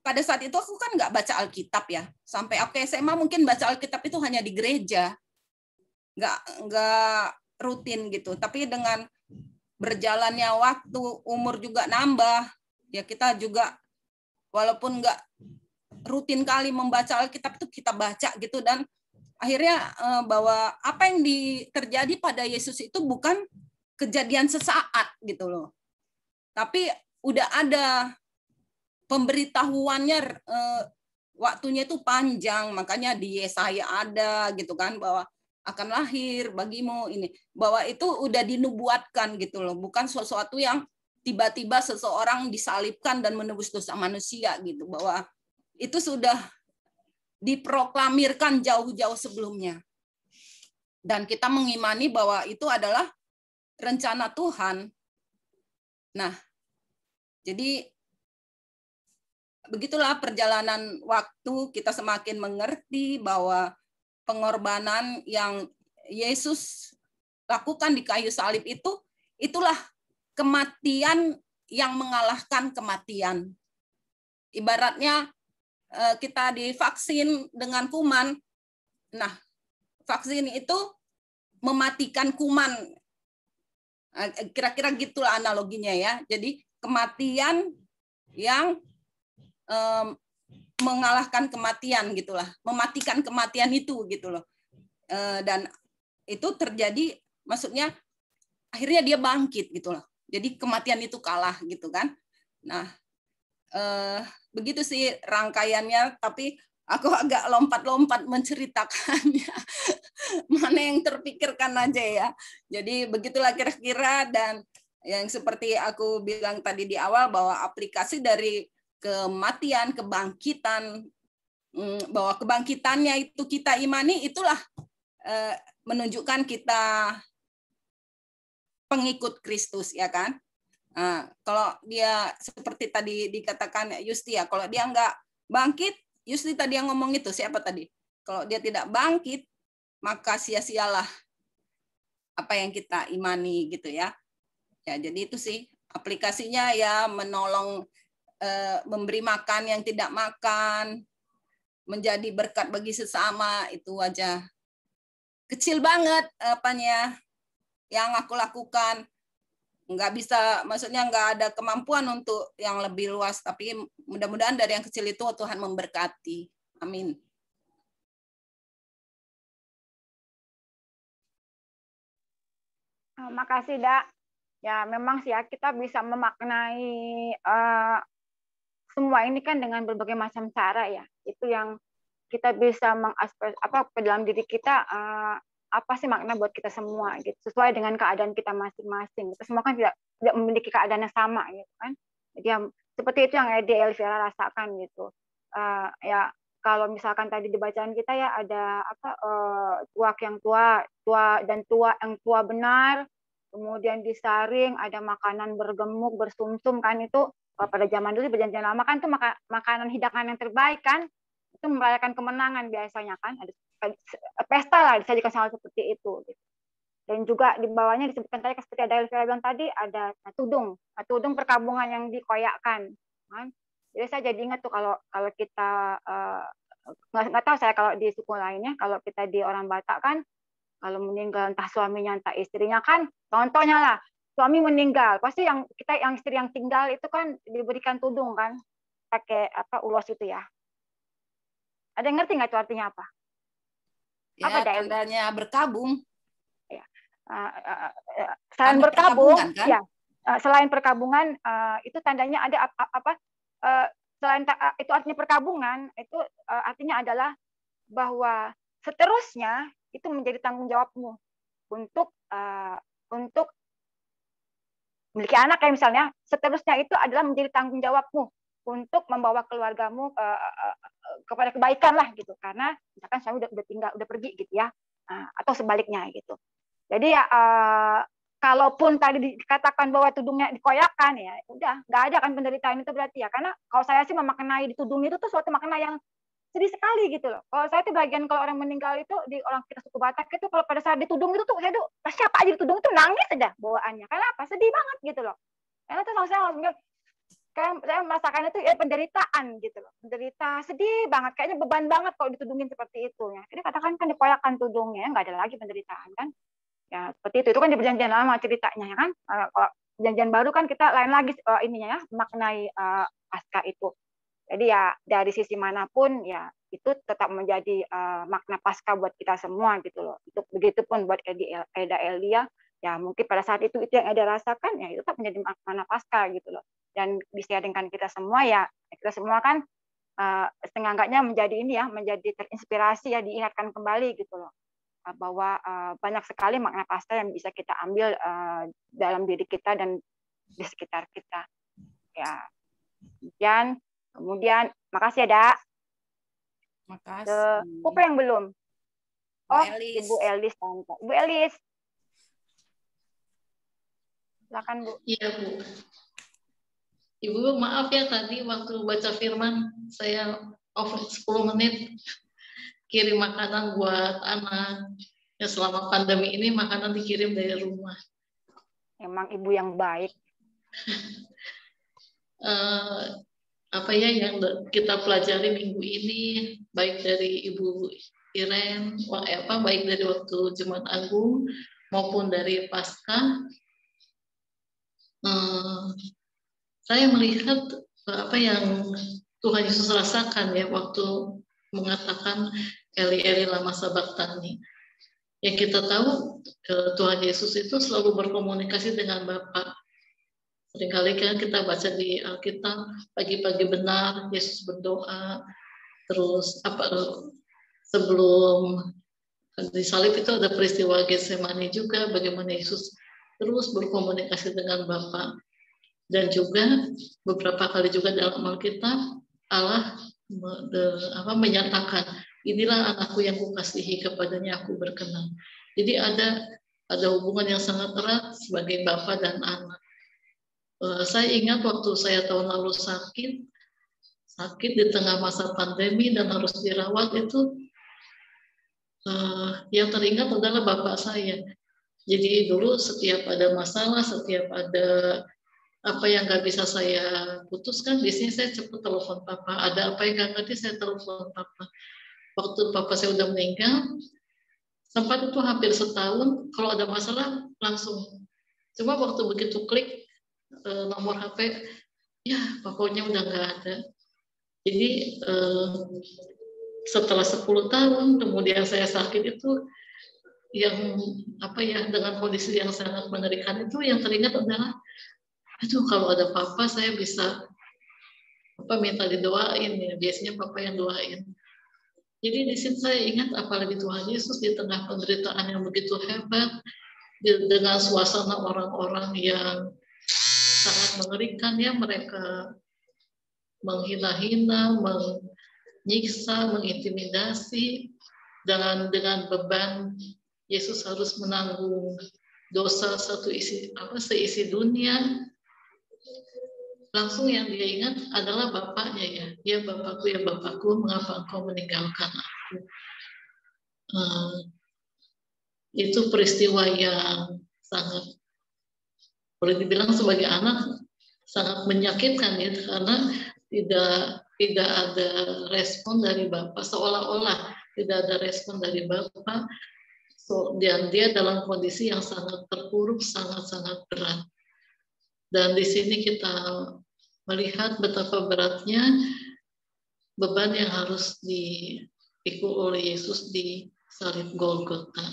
pada saat itu aku kan nggak baca Alkitab ya. Sampai aku SMA mungkin baca Alkitab itu hanya di gereja. Nggak rutin gitu. Tapi dengan berjalannya waktu, umur juga nambah. Ya kita juga walaupun nggak rutin kali membaca Alkitab itu kita baca gitu. Dan akhirnya bahwa apa yang terjadi pada Yesus itu bukan kejadian sesaat gitu loh. Tapi udah ada pemberitahuannya, waktunya itu panjang, makanya di Yesaya ada gitu kan bahwa akan lahir bagimu ini, bahwa itu udah dinubuatkan gitu loh, bukan sesuatu yang tiba-tiba seseorang disalibkan dan menebus dosa manusia gitu, bahwa itu sudah diproklamirkan jauh-jauh sebelumnya. Dan kita mengimani bahwa itu adalah rencana Tuhan. Nah, jadi begitulah perjalanan waktu, kita semakin mengerti bahwa pengorbanan yang Yesus lakukan di kayu salib itulah kematian yang mengalahkan kematian. Ibaratnya kita divaksin dengan kuman. Nah, vaksin itu mematikan kuman. Kira-kira gitulah analoginya ya. Jadi kematian yang mengalahkan kematian gitulah, mematikan kematian itu gitu loh. Dan itu terjadi, maksudnya akhirnya dia bangkit gitu loh. Jadi kematian itu kalah gitu kan. Nah, begitu sih rangkaiannya, tapi aku agak lompat-lompat menceritakannya. Mana yang terpikirkan aja ya. Jadi begitulah kira-kira, dan yang seperti aku bilang tadi di awal bahwa aplikasi dari kematian, kebangkitan, bahwa kebangkitannya itu kita imani, itulah menunjukkan kita pengikut Kristus ya kan. Nah, kalau dia seperti tadi dikatakan Yusti ya, kalau dia nggak bangkit, Yusti tadi yang ngomong itu siapa tadi? Kalau dia tidak bangkit, maka sia-sialah apa yang kita imani gitu ya. Ya, jadi itu sih aplikasinya ya, menolong, memberi makan yang tidak makan, menjadi berkat bagi sesama, itu aja. Kecil banget apanya yang aku lakukan. Nggak bisa, maksudnya nggak ada kemampuan untuk yang lebih luas, tapi mudah-mudahan dari yang kecil itu Tuhan memberkati. Amin. Makasih, Dak. Ya, memang sih ya, kita bisa memaknai semua ini kan dengan berbagai macam cara ya. Itu yang kita bisa ke dalam diri kita, apa sih makna buat kita semua gitu, sesuai dengan keadaan kita masing-masing. Kita semua kan tidak memiliki keadaan yang sama gitu kan. Jadi seperti itu yang Edi Elvira rasakan gitu. Ya kalau misalkan tadi di bacaan kita ya ada apa tuak yang tua dan tua yang tua benar, kemudian disaring, ada makanan bergemuk bersumsum kan, itu pada zaman dulu perjanjian lama kan itu makanan hidangan yang terbaik kan, itu merayakan kemenangan biasanya kan, ada pesta lah disajikan hal seperti itu gitu. Dan juga di bawahnya disebutkan tadi seperti ada Elvira bilang tadi, ada tudung perkabungan yang dikoyakkan kan. Jadi saya jadi ingat tuh kalau kita nggak tahu saya kalau di suku lainnya, kalau kita di orang Batak kan kalau meninggal entah suaminya entah istrinya kan, contohnya lah suami meninggal pasti yang istri yang tinggal itu kan diberikan tudung kan, pakai apa ulos itu ya. Ada yang ngerti nggak itu artinya apa? Ya, apa tandanya berkabung. Ya. Selain berkabung, kan? ya. Selain perkabungan itu tandanya ada apa? Selain itu artinya perkabungan, itu artinya adalah bahwa seterusnya itu menjadi tanggung jawabmu untuk memiliki anak kayak misalnya, seterusnya itu adalah menjadi tanggung jawabmu untuk membawa keluargamu kepada kebaikan lah gitu, karena misalkan suami udah pergi gitu ya, atau sebaliknya gitu. Jadi ya kalaupun tadi dikatakan bahwa tudungnya dikoyakkan ya udah nggak ada kan penderitaan itu berarti ya, karena kalau saya sih memaknai di tudung itu tuh suatu makna yang sedih sekali gitu loh. Kalau saya tuh bagian kalau orang meninggal itu di orang kita suku Batak itu kalau pada saat ditudung itu tuh saya tuh siapa aja ditudung itu nangis aja bawaannya. Karena apa? Sedih banget gitu loh. Karena tuh saya langsung kayak saya merasakan itu ya penderitaan gitu loh. Penderita sedih banget, kayaknya beban banget kalau ditudungin seperti itu ya. Jadi katakan kan dikoyakkan tudungnya, nggak ada lagi penderitaan kan. Ya seperti itu kan di perjanjian lama ceritanya ya kan. Kalau perjanjian baru kan kita lain lagi ininya ya, maknai pasca itu. Jadi ya dari sisi manapun ya itu tetap menjadi makna pasca buat kita semua gitu loh. Itu begitupun buat Eda Elia ya, mungkin pada saat itu yang Eda rasakan ya itu tetap menjadi makna pasca gitu loh. Dan bisa dengan kita semua ya, kita semua kan setengah-enggaknya menjadi ini ya, menjadi terinspirasi ya, diingatkan kembali gitu loh, bahwa banyak sekali makna pasca yang bisa kita ambil dalam diri kita dan di sekitar kita ya. Kemudian makasih ya, Dak. Makasih. Siapa yang belum? Oh, Elis. Ibu Elis. Ibu Elis. Silakan, Bu. Iya, Bu. Ibu, maaf ya tadi waktu baca firman saya over 10 menit kirim makanan buat anak. Ya selama pandemi ini makanan dikirim dari rumah. Emang ibu yang baik. Apa ya yang kita pelajari minggu ini, baik dari Ibu Iren, baik dari waktu Jumat Agung maupun dari Paskah, saya melihat apa yang Tuhan Yesus rasakan ya waktu mengatakan Eli Eli lama sabachthani. Yang kita tahu Tuhan Yesus itu selalu berkomunikasi dengan Bapa. Seringkali kan kita baca di Alkitab, pagi-pagi benar Yesus berdoa, terus sebelum disalib itu ada peristiwa Getsemani juga, bagaimana Yesus terus berkomunikasi dengan Bapa. Dan juga beberapa kali juga dalam Alkitab Allah menyatakan, inilah anakku yang kukasihi, kepadanya aku berkenan. Jadi ada hubungan yang sangat erat sebagai Bapa dan anak. Saya ingat waktu saya tahun lalu sakit di tengah masa pandemi dan harus dirawat itu, yang teringat adalah bapak saya. Jadi dulu setiap ada masalah, setiap ada apa yang nggak bisa saya putuskan, biasanya saya cepat telepon papa. Ada apa yang nggak ngerti, saya telepon papa. Waktu papa saya udah meninggal, sempat itu hampir setahun, kalau ada masalah langsung. Cuma waktu begitu klik nomor HP, ya pokoknya udah nggak ada. Jadi setelah 10 tahun kemudian saya sakit itu, yang dengan kondisi yang sangat mengerikan itu, yang teringat adalah, aduh kalau ada papa saya bisa minta didoain ya. Biasanya papa yang doain. Jadi di sini saya ingat apalagi Tuhan Yesus di tengah penderitaan yang begitu hebat, dengan suasana orang-orang yang sangat mengerikan ya, mereka menghina-hina, menyiksa, mengintimidasi, dengan beban Yesus harus menanggung dosa seisi dunia. Langsung yang dia ingat adalah Bapaknya ya. Ya Bapakku, mengapa engkau meninggalkan aku? Itu peristiwa yang sangat, boleh dibilang sebagai anak, sangat menyakitkan ya, karena tidak ada respon dari Bapak, seolah-olah tidak ada respon dari Bapak. Dan dia dalam kondisi yang sangat terpuruk, sangat-sangat berat. Dan di sini kita melihat betapa beratnya beban yang harus dipikul oleh Yesus di salib Golgota.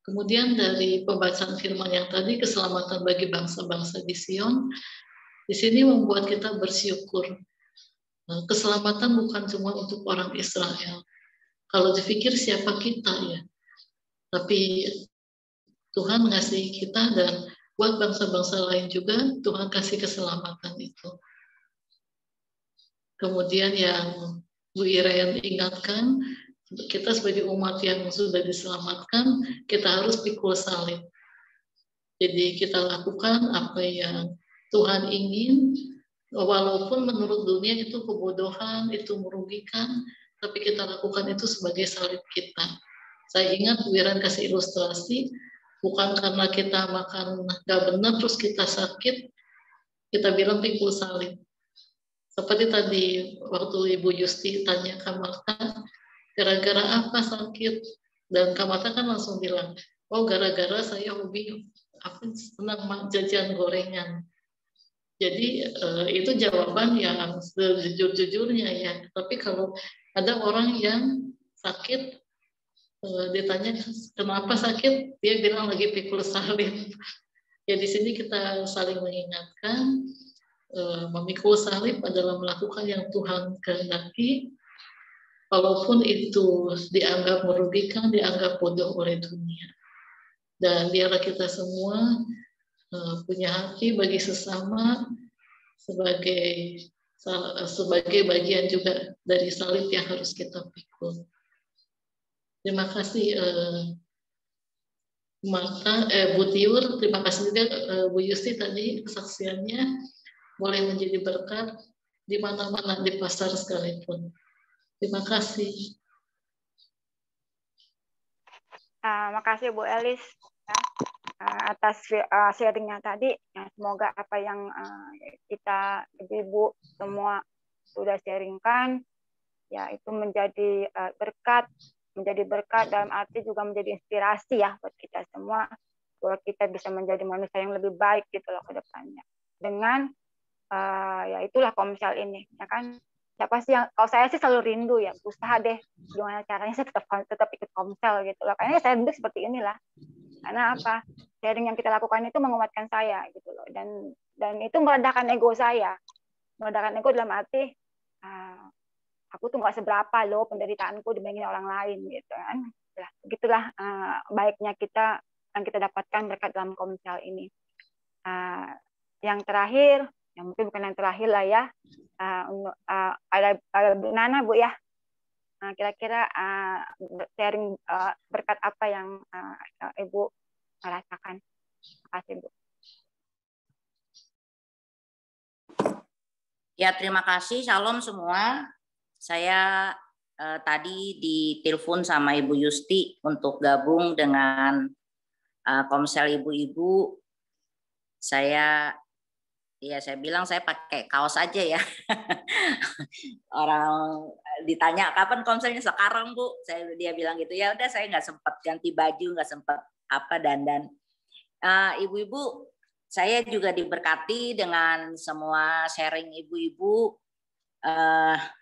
Kemudian dari pembacaan firman yang tadi, keselamatan bagi bangsa-bangsa di Sion, di sini membuat kita bersyukur. Keselamatan bukan cuma untuk orang Israel. Kalau dipikir siapa kita ya, tapi Tuhan mengasihi kita, dan buat bangsa-bangsa lain juga Tuhan kasih keselamatan itu. Kemudian yang Bu Irayan ingatkan, kita sebagai umat yang sudah diselamatkan, kita harus pikul salib. Jadi kita lakukan apa yang Tuhan ingin, walaupun menurut dunia itu kebodohan, itu merugikan, tapi kita lakukan itu sebagai salib kita. Saya ingat Bu Irayan kasih ilustrasi, bukan karena kita makan gak benar terus kita sakit, kita bilang pikul salib. Seperti tadi waktu Ibu Yusti tanya Kak Marta, gara-gara apa sakit? Dan Kak Marta kan langsung bilang, oh gara-gara saya hobi senang jajan gorengan. Jadi itu jawaban yang sejujur-jujurnya ya. Tapi kalau ada orang yang sakit, ditanya kenapa sakit, dia bilang lagi pikul salib. Ya di sini kita saling mengingatkan, memikul salib adalah melakukan yang Tuhan kehendaki, walaupun itu dianggap merugikan, dianggap bodoh oleh dunia. Dan biarlah kita semua punya hati bagi sesama sebagai bagian juga dari salib yang harus kita pikul. Terima kasih Bu Tiur, terima kasih juga Bu Yusti tadi kesaksiannya boleh menjadi berkat di mana-mana di pasar sekalipun. Terima kasih. Makasih Bu Elis atas sharingnya tadi. Semoga apa yang kita ibu-ibu semua sudah sharingkan ya itu menjadi berkat dalam arti juga menjadi inspirasi ya buat kita semua, bahwa kita bisa menjadi manusia yang lebih baik gitu loh ke depannya. Dengan ya itulah Komsel ini ya kan. Siapa sih yang, kalau saya sih selalu rindu ya, usaha deh gimana caranya saya tetap ikut Komsel gitu loh. Karena saya rindu seperti inilah. Karena apa? Sharing yang kita lakukan itu menguatkan saya gitu loh, dan itu meredakan ego saya. Meredakan ego dalam arti aku tuh nggak seberapa loh penderitaanku dibandingin orang lain gitu kan. Nah, begitulah baiknya kita yang kita dapatkan berkat dalam Komsel ini. Yang terakhir, yang mungkin bukan yang terakhir lah ya, ada Bu Nana Bu ya. Kira-kira sharing berkat apa yang Ibu rasakan. Terima kasih Bu. Ya terima kasih, Shalom semua. Saya tadi ditelepon sama Ibu Yusti untuk gabung dengan Komsel ibu-ibu. Saya bilang saya pakai kaos aja ya. Orang ditanya kapan Komselnya, sekarang Bu. Dia bilang gitu, ya udah saya nggak sempat ganti baju, nggak sempat dandan. Ibu-ibu, saya juga diberkati dengan semua sharing ibu-ibu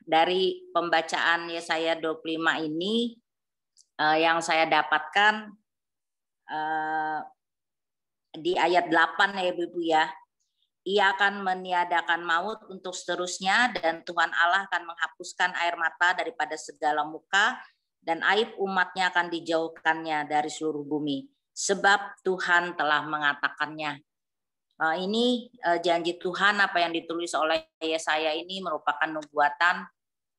dari pembacaan Yesaya 25 ini. Yang saya dapatkan di ayat 8 ya Ibu-ibu ya. Ia akan meniadakan maut untuk seterusnya, dan Tuhan Allah akan menghapuskan air mata daripada segala muka, dan aib umatnya akan dijauhkannya dari seluruh bumi. Sebab Tuhan telah mengatakannya. Ini janji Tuhan, apa yang ditulis oleh Yesaya ini merupakan nubuatan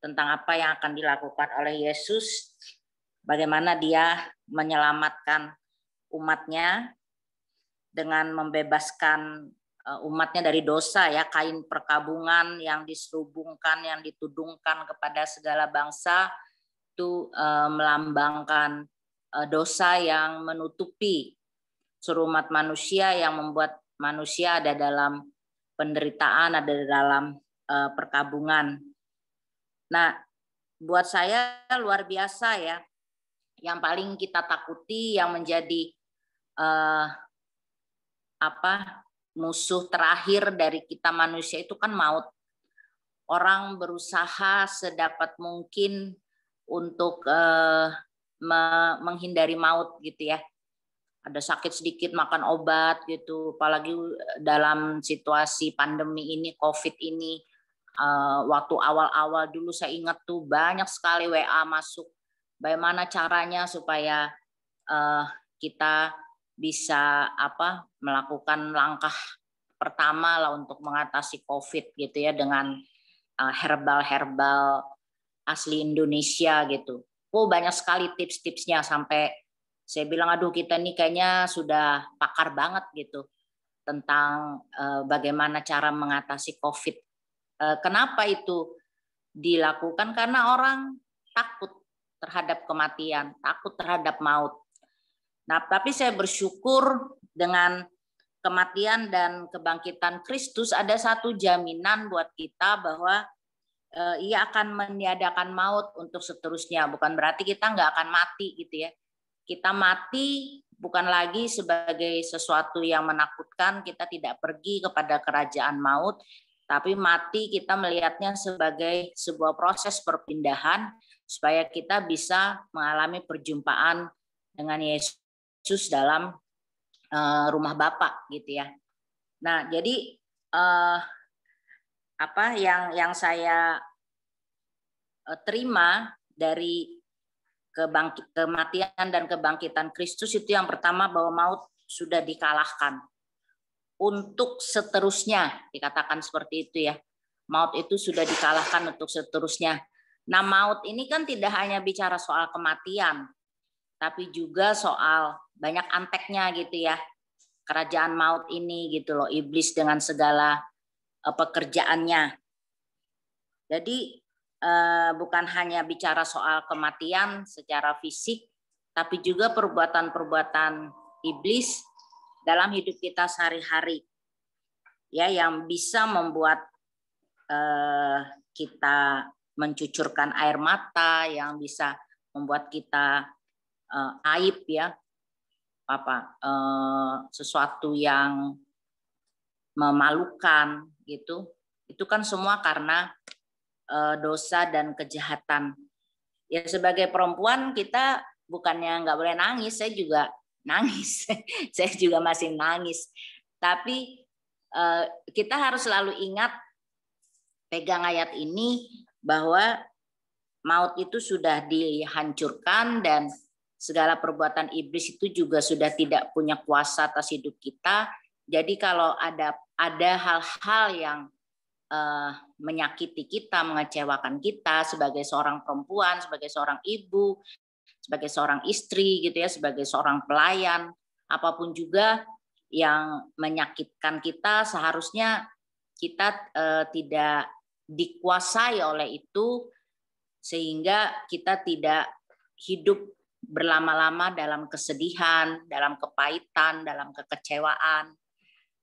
tentang apa yang akan dilakukan oleh Yesus, bagaimana dia menyelamatkan umatnya dengan membebaskan umatnya dari dosa, ya, kain perkabungan yang diselubungkan, yang ditudungkan kepada segala bangsa itu melambangkan dosa yang menutupi seluruh umat manusia, yang membuat manusia ada dalam penderitaan, ada dalam perkabungan. Nah, buat saya luar biasa ya. Yang paling kita takuti, yang menjadi musuh terakhir dari kita manusia itu kan maut. Orang berusaha sedapat mungkin untuk menghindari maut gitu ya. Ada sakit sedikit makan obat gitu, apalagi dalam situasi pandemi ini, COVID ini. Waktu awal-awal dulu saya ingat tuh banyak sekali WA masuk. Bagaimana caranya supaya kita bisa melakukan langkah pertama lah untuk mengatasi COVID gitu ya, dengan herbal asli Indonesia gitu. Banyak sekali tips-tipsnya, sampai saya bilang aduh kita nih kayaknya sudah pakar banget gitu tentang bagaimana cara mengatasi COVID. Kenapa itu dilakukan? Karena orang takut terhadap kematian, takut terhadap maut. Nah, tapi saya bersyukur dengan kematian dan kebangkitan Kristus ada satu jaminan buat kita bahwa Ia akan meniadakan maut untuk seterusnya. Bukan berarti kita nggak akan mati gitu ya. Kita mati bukan lagi sebagai sesuatu yang menakutkan, kita tidak pergi kepada kerajaan maut, tapi mati kita melihatnya sebagai sebuah proses perpindahan supaya kita bisa mengalami perjumpaan dengan Yesus dalam rumah Bapa gitu ya. Nah, jadi yang saya terima dari kematian dan kebangkitan Kristus itu yang pertama, bahwa maut sudah dikalahkan. Untuk seterusnya, dikatakan seperti itu ya. Maut itu sudah dikalahkan untuk seterusnya. Nah, maut ini kan tidak hanya bicara soal kematian, tapi juga soal banyak anteknya gitu ya. Kerajaan maut ini gitu loh, iblis dengan segala pekerjaannya. Jadi bukan hanya bicara soal kematian secara fisik, tapi juga perbuatan-perbuatan iblis dalam hidup kita sehari-hari, ya, yang bisa membuat kita mencucurkan air mata, yang bisa membuat kita aib ya, sesuatu yang memalukan gitu. Itu kan semua karena dosa dan kejahatan. Ya, sebagai perempuan kita bukannya nggak boleh nangis, saya juga nangis, saya juga masih nangis. Tapi kita harus selalu ingat, pegang ayat ini, bahwa maut itu sudah dihancurkan dan segala perbuatan iblis itu juga sudah tidak punya kuasa atas hidup kita. Jadi kalau ada hal-hal yang menyakiti kita, mengecewakan kita sebagai seorang perempuan, sebagai seorang ibu, sebagai seorang istri gitu ya, sebagai seorang pelayan, apapun juga yang menyakitkan kita, seharusnya kita tidak dikuasai oleh itu, sehingga kita tidak hidup berlama-lama dalam kesedihan, dalam kepahitan, dalam kekecewaan.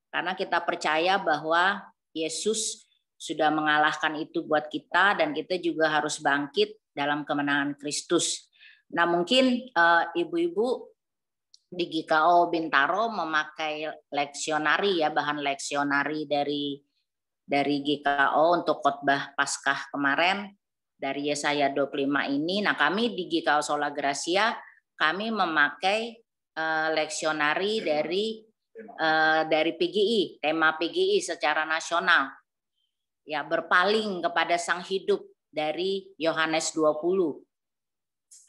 Karena kita percaya bahwa Yesus sudah mengalahkan itu buat kita, dan kita juga harus bangkit dalam kemenangan Kristus. Nah, mungkin ibu-ibu di GKO Bintaro memakai leksionari ya, bahan leksionari dari GKO untuk khotbah Paskah kemarin dari Yesaya 25 ini. Nah, kami di GKO Sola Gracia kami memakai leksionari dari dari PGI, tema PGI secara nasional. Ya, berpaling kepada Sang Hidup dari Yohanes 20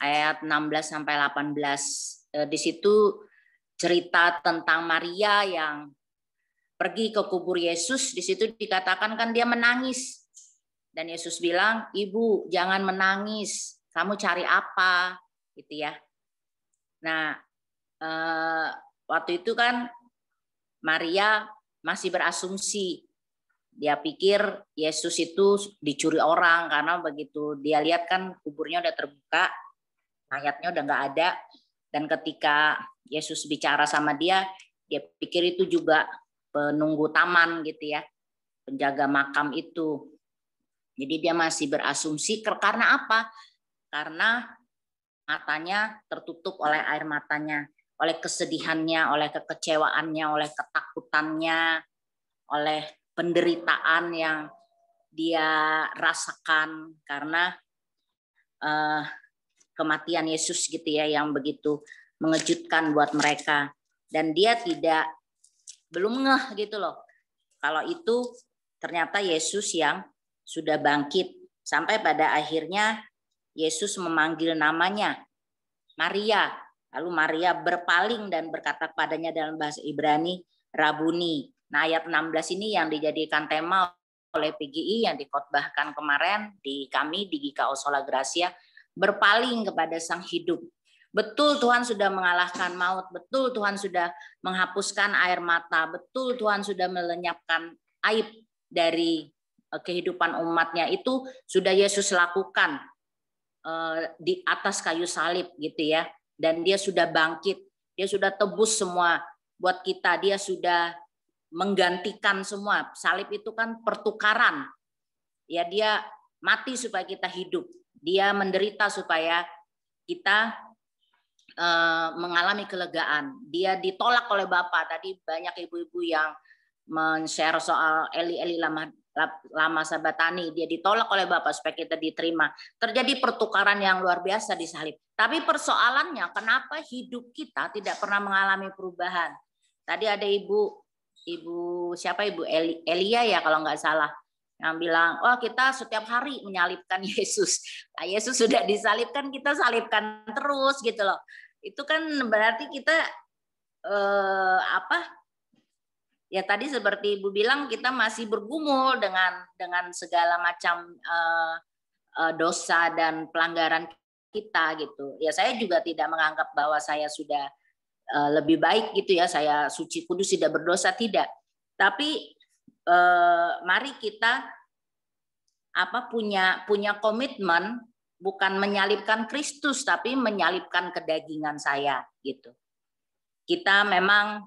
ayat 16 sampai 18. Di situ cerita tentang Maria yang pergi ke kubur Yesus. Di situ dikatakan kan dia menangis. Dan Yesus bilang, "Ibu, jangan menangis. Kamu cari apa?" Gitu ya. Nah, waktu itu kan Maria masih berasumsi. Dia pikir Yesus itu dicuri orang karena begitu dia lihat kan kuburnya udah terbuka, mayatnya udah nggak ada. Dan ketika Yesus bicara sama dia pikir itu juga penunggu taman gitu ya, penjaga makam itu. Jadi dia masih berasumsi karena apa? Karena matanya tertutup oleh air matanya, oleh kesedihannya, oleh kekecewaannya, oleh ketakutannya, oleh penderitaan yang dia rasakan karena kematian Yesus gitu ya, yang begitu mengejutkan buat mereka. Dan dia belum ngeh gitu loh, kalau itu ternyata Yesus yang sudah bangkit. Sampai pada akhirnya Yesus memanggil namanya Maria. Lalu Maria berpaling dan berkata padanya dalam bahasa Ibrani, Rabuni. Nah, ayat 16 ini yang dijadikan tema oleh PGI yang dikhotbahkan kemarin di kami di GKO Sola Gracia, berpaling kepada Sang Hidup. Betul Tuhan sudah mengalahkan maut, betul Tuhan sudah menghapuskan air mata, betul Tuhan sudah melenyapkan aib dari kehidupan umatnya. Itu sudah Yesus lakukan di atas kayu salib gitu ya. Dan dia sudah bangkit, dia sudah tebus semua buat kita, dia sudah menggantikan semua. Salib itu kan pertukaran. Ya, dia mati supaya kita hidup. Dia menderita supaya kita mengalami kelegaan. Dia ditolak oleh Bapa. Tadi banyak ibu-ibu yang men-share soal Eli lama sabatani. Dia ditolak oleh Bapa supaya kita diterima. Terjadi pertukaran yang luar biasa di salib. Tapi persoalannya kenapa hidup kita tidak pernah mengalami perubahan? Tadi ada ibu siapa, Ibu Elia ya kalau nggak salah, yang bilang, "Oh, kita setiap hari menyalibkan Yesus." Nah, Yesus sudah disalibkan, kita salibkan terus gitu loh. Itu kan berarti kita ya tadi seperti Ibu bilang, kita masih bergumul dengan segala macam dosa dan pelanggaran kita gitu. Ya, saya juga tidak menganggap bahwa saya sudah lebih baik gitu ya, saya suci kudus tidak berdosa, tidak. Tapi mari kita punya komitmen, bukan menyalibkan Kristus tapi menyalibkan kedagingan saya gitu. Kita memang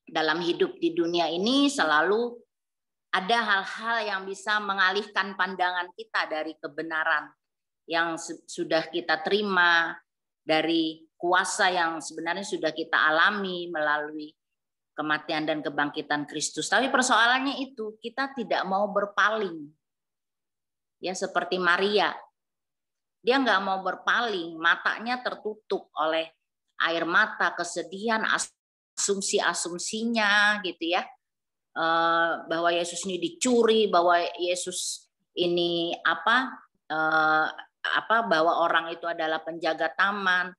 dalam hidup di dunia ini selalu ada hal-hal yang bisa mengalihkan pandangan kita dari kebenaran yang sudah kita terima, dari kuasa yang sebenarnya sudah kita alami melalui kematian dan kebangkitan Kristus. Tapi persoalannya itu, kita tidak mau berpaling. Ya, seperti Maria. Dia nggak mau berpaling, matanya tertutup oleh air mata, kesedihan, asumsi-asumsinya gitu ya. Bahwa Yesus ini dicuri, bahwa Yesus ini bahwa orang itu adalah penjaga taman.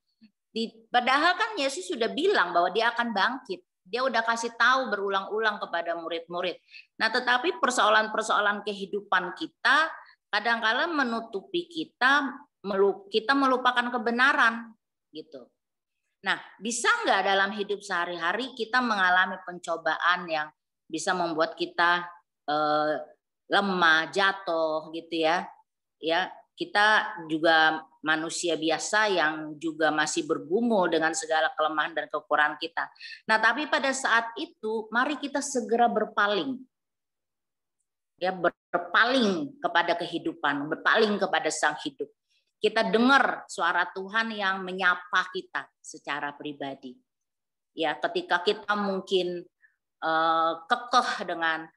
Padahal kan Yesus sudah bilang bahwa dia akan bangkit. Dia udah kasih tahu berulang-ulang kepada murid-murid. Nah, tetapi persoalan-persoalan kehidupan kita kadang-kala menutupi kita melupakan kebenaran gitu. Nah, bisa nggak dalam hidup sehari-hari kita mengalami pencobaan yang bisa membuat kita lemah, jatuh gitu ya. Ya, kita juga manusia biasa yang juga masih bergumul dengan segala kelemahan dan kekurangan kita. Nah, tapi pada saat itu mari kita segera berpaling. Ya, berpaling kepada kehidupan, berpaling kepada Sang Hidup. Kita dengar suara Tuhan yang menyapa kita secara pribadi. Ya, ketika kita mungkin kekeh dengan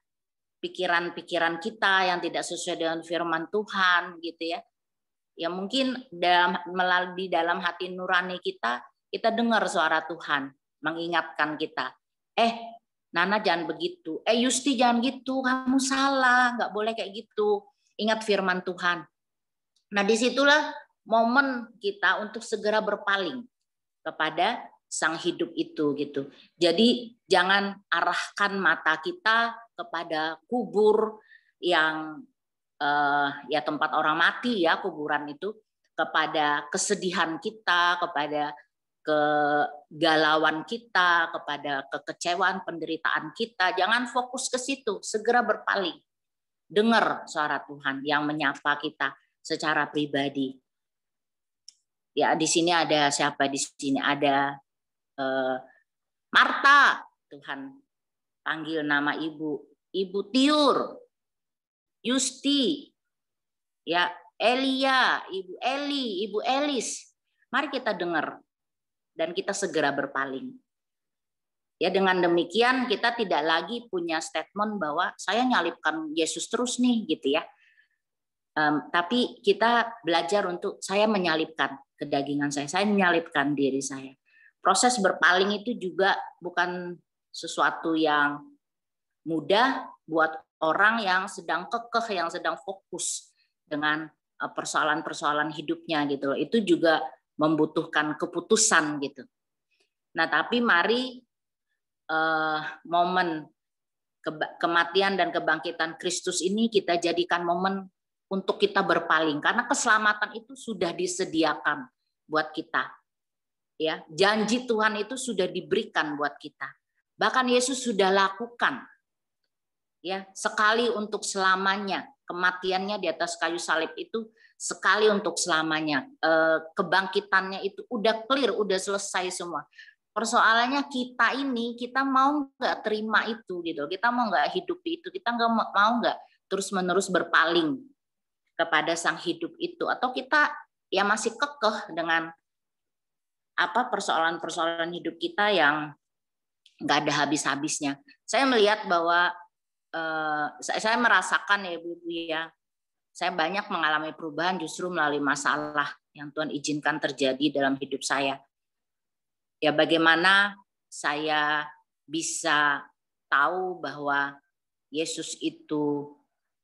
pikiran-pikiran kita yang tidak sesuai dengan firman Tuhan gitu ya. Ya mungkin di dalam hati nurani kita dengar suara Tuhan mengingatkan kita. Nana jangan begitu, Yusti jangan gitu, kamu salah, nggak boleh kayak gitu. Ingat firman Tuhan. Nah, disitulah momen kita untuk segera berpaling kepada Sang Hidup itu gitu. Jadi jangan arahkan mata kita kepada kubur yang ya tempat orang mati ya, kuburan itu, kepada kesedihan kita, kepada kegalauan kita, kepada kekecewaan, penderitaan kita. Jangan fokus ke situ, segera berpaling. Dengar suara Tuhan yang menyapa kita secara pribadi. Ya, di sini ada siapa di sini? Ada Marta. Tuhan panggil nama ibu. Ibu Tiur. Yusti. Ya, Elia, Ibu Eli, Ibu Elis. Mari kita dengar dan kita segera berpaling. Ya, dengan demikian kita tidak lagi punya statement bahwa saya nyalibkan Yesus terus nih gitu ya. Tapi kita belajar untuk saya menyalibkan kedagingan saya menyalibkan diri saya. Proses berpaling itu juga bukan sesuatu yang mudah buat orang yang sedang kekeh, yang sedang fokus dengan persoalan-persoalan hidupnya gitu loh. Itu juga membutuhkan keputusan gitu. Nah, tapi mari momen kematian dan kebangkitan Kristus ini kita jadikan momen untuk kita berpaling, karena keselamatan itu sudah disediakan buat kita. Ya, janji Tuhan itu sudah diberikan buat kita. Bahkan Yesus sudah lakukan ya, sekali untuk selamanya. Kematiannya di atas kayu salib itu sekali untuk selamanya. Kebangkitannya itu udah clear, udah selesai semua. Persoalannya kita ini, kita mau nggak terima itu gitu. Kita mau nggak hidup itu. Kita nggak mau nggak terus-menerus berpaling kepada Sang Hidup itu, atau kita ya masih kekeh dengan persoalan-persoalan hidup kita yang nggak ada habis-habisnya. Saya melihat bahwa saya merasakan ya Ibu ya, saya banyak mengalami perubahan justru melalui masalah yang Tuhan izinkan terjadi dalam hidup saya. Ya, bagaimana saya bisa tahu bahwa Yesus itu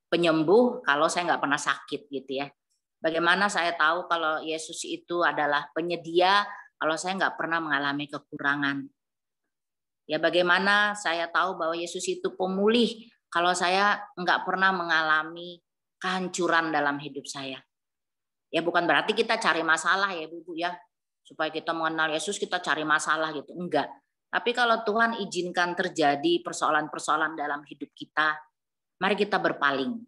penyembuh kalau saya nggak pernah sakit gitu ya. Bagaimana saya tahu kalau Yesus itu adalah penyedia kalau saya nggak pernah mengalami kekurangan. Ya, bagaimana saya tahu bahwa Yesus itu pemulih kalau saya nggak pernah mengalami kehancuran dalam hidup saya. Ya, bukan berarti kita cari masalah ya Bu ya. Supaya kita mengenal Yesus kita cari masalah gitu. Enggak. Tapi kalau Tuhan izinkan terjadi persoalan-persoalan dalam hidup kita, mari kita berpaling.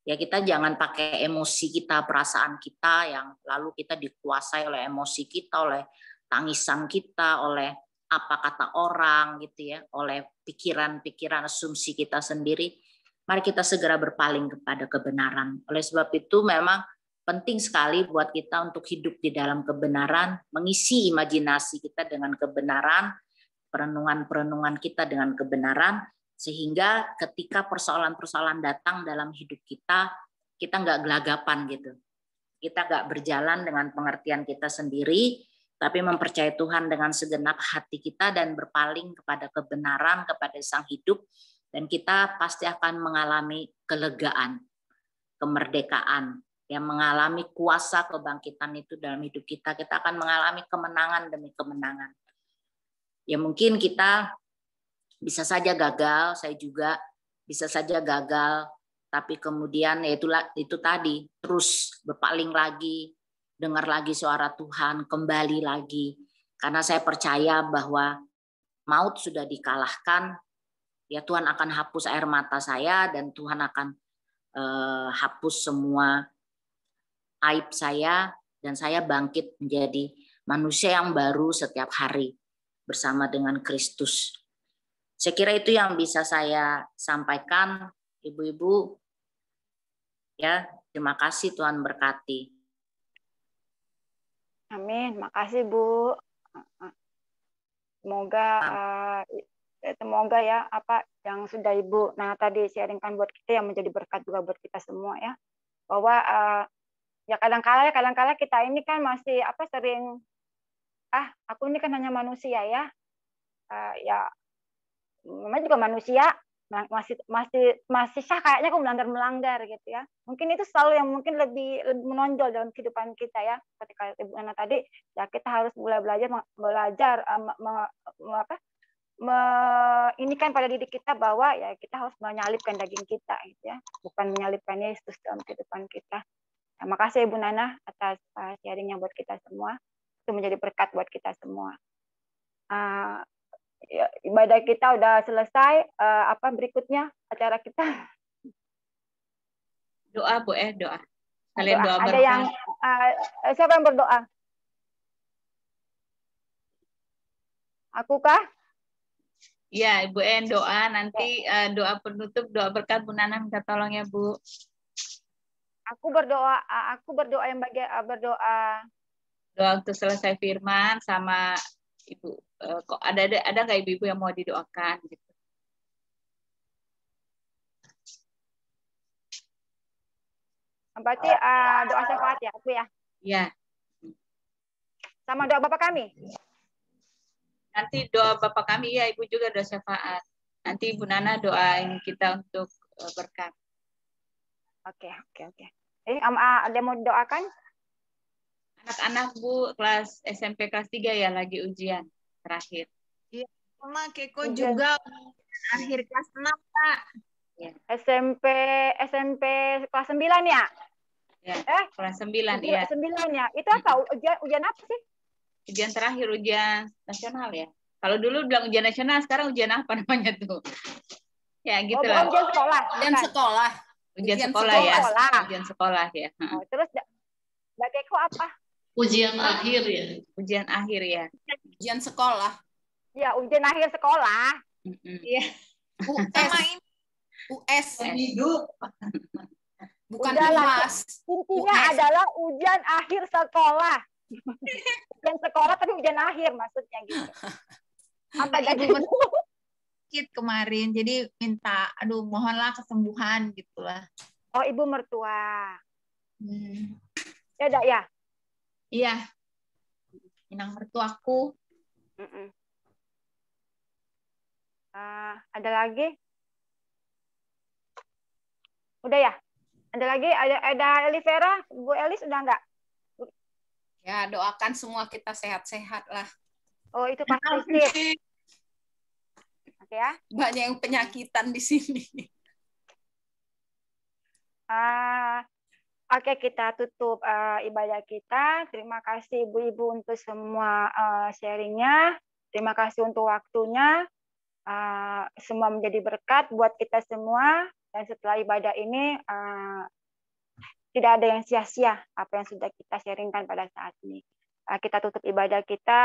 Ya, kita jangan pakai emosi kita, perasaan kita yang lalu kita dikuasai oleh emosi kita, oleh tangisan kita, oleh apa kata orang gitu ya, oleh pikiran-pikiran asumsi kita sendiri. Mari kita segera berpaling kepada kebenaran. Oleh sebab itu memang penting sekali buat kita untuk hidup di dalam kebenaran, mengisi imajinasi kita dengan kebenaran, perenungan-perenungan kita dengan kebenaran, sehingga ketika persoalan-persoalan datang dalam hidup kita nggak gelagapan gitu. Kita nggak berjalan dengan pengertian kita sendiri, tapi mempercayai Tuhan dengan segenap hati kita dan berpaling kepada kebenaran, kepada Sang Hidup, dan kita pasti akan mengalami kelegaan, kemerdekaan, yang mengalami kuasa kebangkitan itu dalam hidup kita. Kita akan mengalami kemenangan demi kemenangan. Ya, mungkin kita bisa saja gagal, saya juga bisa saja gagal, tapi kemudian ya itu tadi, terus berpaling lagi, dengar lagi suara Tuhan, kembali lagi. Karena saya percaya bahwa maut sudah dikalahkan, ya Tuhan akan hapus air mata saya dan Tuhan akan hapus semua aib saya, dan saya bangkit menjadi manusia yang baru setiap hari bersama dengan Kristus. Saya kira itu yang bisa saya sampaikan, Ibu-ibu. Ya, terima kasih, Tuhan berkati. Amin, makasih Bu. Semoga ya apa yang sudah Ibu tadi sharingkan buat kita yang menjadi berkat juga buat kita semua ya. Bahwa ya kadang-kala kita ini kan masih sering aku ini kan hanya manusia ya. Ya namanya juga manusia, masih sah kayaknya kok melanggar gitu ya. Mungkin itu selalu yang mungkin lebih menonjol dalam kehidupan kita ya. Ketika Ibu Nana tadi, ya kita harus mulai belajar ini kan pada diri kita bahwa ya kita harus menyalibkan daging kita gitu ya, bukan menyalibkan Yesus dalam kehidupan kita. Nah, makasih Ibu Nana atas sharingnya buat kita semua. Itu menjadi berkat buat kita semua. Ya, ibadah kita udah selesai. Apa berikutnya acara kita? Doa Bu, doa. Kalian doa ada berkat. yang siapa yang berdoa? Aku kah? Iya, Ibu En doa, nanti doa penutup, doa berkat Bu Nana minta tolong ya Bu. Aku berdoa yang berdoa. Doa untuk selesai firman sama Ibu. Kok ada nggak ibu-ibu yang mau didoakan gitu? Berarti doa syafaat ya, aku ya? Iya. Sama doa Bapak kami? Nanti doa Bapak kami, ya Ibu juga doa syafaat. Nanti Ibu Nana doain kita untuk berkat. Oke. Ada yang mau didoakan? Anak-anak Bu, kelas SMP kelas 3 ya, lagi ujian terakhir. Iya, sama Keko juga akhir kelas 6, Pak. Ya. SMP kelas 9 ya? Ya, kelas 9 ya. 9 ya. Itu apa? Ujian apa sih? Ujian terakhir, ujian nasional ya. Kalau dulu bilang ujian nasional, sekarang ujian apa namanya tuh? Ya gitu lah. Ujian sekolah. Ujian sekolah. Ujian sekolah ya. Ujian sekolah ya. Terus Mbak Keko apa? Ujian akhir ya. Ujian akhir ya. Ujian sekolah. Ya, ujian akhir sekolah. Iya. Sama ini. US. Hidup. Bukan UAS. Intinya adalah ujian akhir sekolah. Ujian sekolah tapi ujian akhir maksudnya gitu. Apa Ibu sakit kemarin, jadi minta, mohonlah kesembuhan gitulah. Oh, ibu mertua. Ya, dak ya. Iya. Minang mertuaku. Ada lagi? Udah ya? Ada lagi? Ada Elivera? Bu Elis udah enggak? Ya, doakan semua kita sehat-sehat lah. Oh, itu pasti. Oke ya. Banyak yang penyakitan di sini. Oke, kita tutup ibadah kita. Terima kasih ibu-ibu untuk semua sharingnya. Terima kasih untuk waktunya. Semua menjadi berkat buat kita semua. Dan setelah ibadah ini, tidak ada yang sia-sia apa yang sudah kita sharingkan pada saat ini. Kita tutup ibadah kita